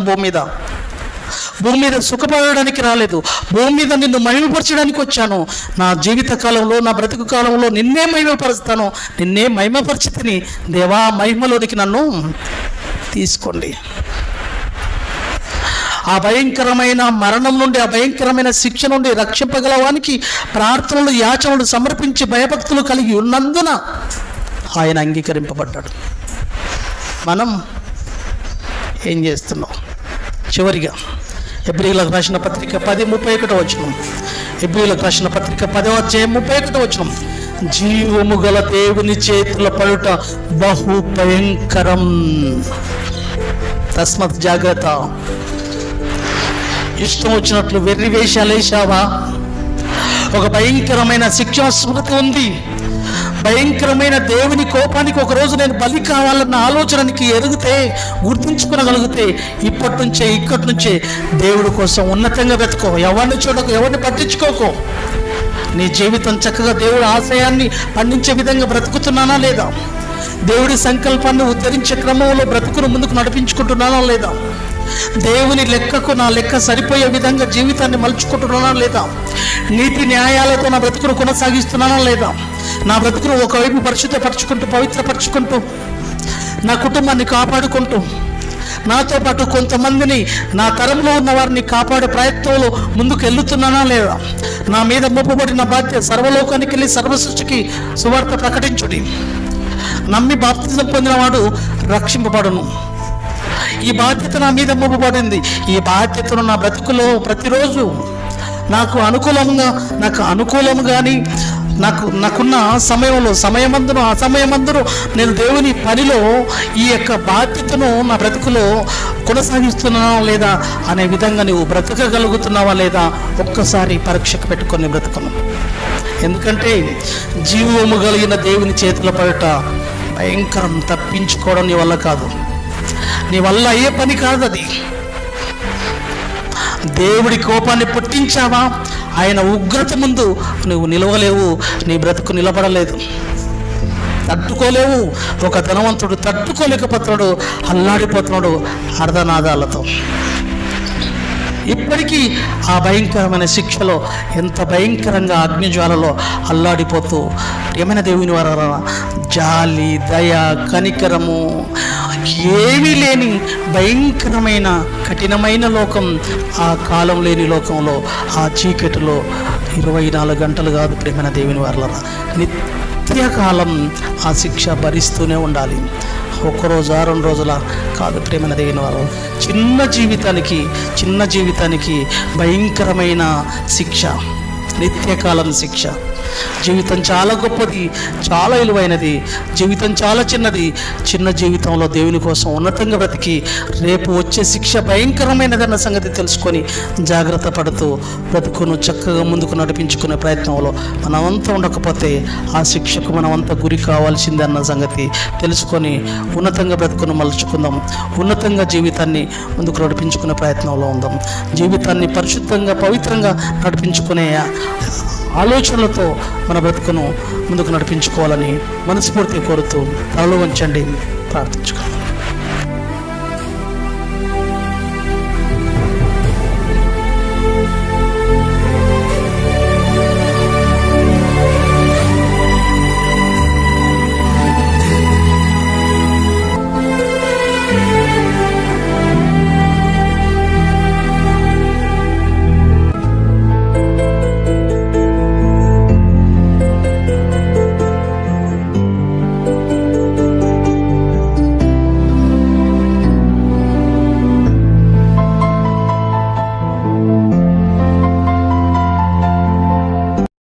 భూమి మీద సుఖపడడానికి రాలేదు, భూమి మీద నిన్ను మహిమపరచడానికి వచ్చాను. నా జీవిత కాలంలో, నా బ్రతుకు కాలంలో నిన్నే మహిమపరుస్తాను, నిన్నే మహిమపరిచితిని దేవా, మహిమలోనికి నన్ను తీసుకోండి. ఆ భయంకరమైన మరణం నుండి, ఆ భయంకరమైన శిక్ష నుండి రక్షింపగలవానికి ప్రార్థనలు యాచనలు సమర్పించి భయభక్తులు కలిగి ఉన్నందున ఆయన అంగీకరింపబడ్డాడు. మనం ఏం చేస్తున్నాం? చివరిగా హెబ్రీయులకు రాసిన పత్రిక 10:31 హెబ్రీయులకు రాసిన పత్రిక 10:31 జీవము గల దేవుని చేతుల పడుట బహు భయంకరం, తస్మత్ జాగ్రత్త. ఇష్టం వచ్చినట్లు వెర్రి వేషాలు వేసావా? ఒక భయంకరమైన శిక్ష స్మృతి ఉంది. భయంకరమైన దేవుని కోపానికి ఒకరోజు నేను బలి కావాలన్న ఆలోచనకి ఎరిగితే, గుర్తుంచుకోగలిగితే, ఇక్కడి నుంచే దేవుడి కోసం ఉన్నతంగా వెతుకో. ఎవరిని చూడకు, ఎవరిని పట్టించుకోకు. నీ జీవితం చక్కగా దేవుడి ఆశయాన్ని పండించే విధంగా బ్రతుకుతున్నానా లేదా? దేవుడి సంకల్పాన్ని ఉద్ధరించే క్రమంలో బ్రతుకును ముందుకు నడిపించుకుంటున్నానా లేదా? దేవుని లెక్కకు నా లెక్క సరిపోయే విధంగా జీవితాన్ని మలుచుకుంటున్నానా లేదా? నీతి న్యాయాలతో నా బ్రతుకును కొనసాగిస్తున్నానా లేదా? నా బ్రతుకును ఒకవైపు పరిశుద్ధపరచుకుంటూ, పవిత్రపరచుకుంటూ, నా కుటుంబాన్ని కాపాడుకుంటూ, నాతో పాటు కొంతమందిని, నా తరంలో ఉన్న వారిని కాపాడే ప్రయత్నంలో ముందుకు వెళ్తున్నానా లేదా? నా మీద మోపబడిన బాధ్యత సర్వలోకానికి వెళ్ళి సర్వసృష్టికి సువార్త ప్రకటించుడి. నమ్మి బాప్తిజం పొందినవాడు రక్షింపబడును. ఈ బాధ్యత నా మీద మోపబడింది. ఈ బాధ్యతను నా బ్రతుకులో ప్రతిరోజు నాకు అనుకూలం కానీ నాకున్న సమయమందును అసమయమందును నేను దేవుని పనిలో ఈ యొక్క బాధ్యతను నా బ్రతుకులో కొనసాగిస్తున్నావా లేదా అనే విధంగా నువ్వు బ్రతకగలుగుతున్నావా లేదా ఒక్కసారి పరీక్షకు పెట్టుకొని బ్రతుకును. ఎందుకంటే జీవము కలిగిన దేవుని చేతుల పడట భయంకరం. తప్పించుకోవడం నీ వల్ల కాదు, నీ వల్ల అయ్యే పని కాదు అది. దేవుడి కోపాన్ని పుట్టించావా, ఆయన ఉగ్రత ముందు నువ్వు నిలవలేవు, నీ బ్రతుకు నిలబడలేదు, తట్టుకోలేవు. ఒక ధనవంతుడు తట్టుకోలేకపోతున్నాడు, అల్లాడిపోతున్నాడు అర్ధనాదాలతో. ఇప్పటికీ ఆ భయంకరమైన శిక్షలో, ఎంత భయంకరంగా అగ్నిజ్వాలలో అల్లాడిపోతూ, ఏమైనా దేవుని వారా జాలి, దయ, కనికరము ఏమీ లేని భయంకరమైన కఠినమైన లోకం, ఆ కాలం లేని లోకంలో, ఆ చీకటిలో 24 గంటలు కాదు ప్రేమైన దేవుని వారలారా, నిత్యకాలం ఆ శిక్ష భరిస్తూనే ఉండాలి. ఒక్కరోజు 2 రోజుల కాదు ప్రేమైన దేవుని వారు. చిన్న జీవితానికి భయంకరమైన శిక్ష, నిత్యకాలం శిక్ష. జీవితం చాలా గొప్పది, చాలా విలువైనది. జీవితం చాలా చిన్నది. చిన్న జీవితంలో దేవుని కోసం ఉన్నతంగా బ్రతికి రేపు వచ్చే శిక్ష భయంకరమైనదన్న సంగతి తెలుసుకొని జాగ్రత్త పడుతూ బ్రతుకును చక్కగా ముందుకు నడిపించుకునే ప్రయత్నంలో మనమంతా ఉండకపోతే ఆ శిక్షకు మనమంతా గురి కావాల్సిందే అన్న సంగతి తెలుసుకొని ఉన్నతంగా బ్రతుకును మలుచుకుందాం. ఉన్నతంగా జీవితాన్ని ముందుకు నడిపించుకునే ప్రయత్నంలో ఉందాం. జీవితాన్ని పరిశుద్ధంగా, పవిత్రంగా నడిపించుకునే ఆలోచనలతో మన బ్రతుకును ముందుకు నడిపించుకోవాలని మనస్ఫూర్తిగా కోరుతూ తలలో వంచండి, ప్రార్థించుకోండి.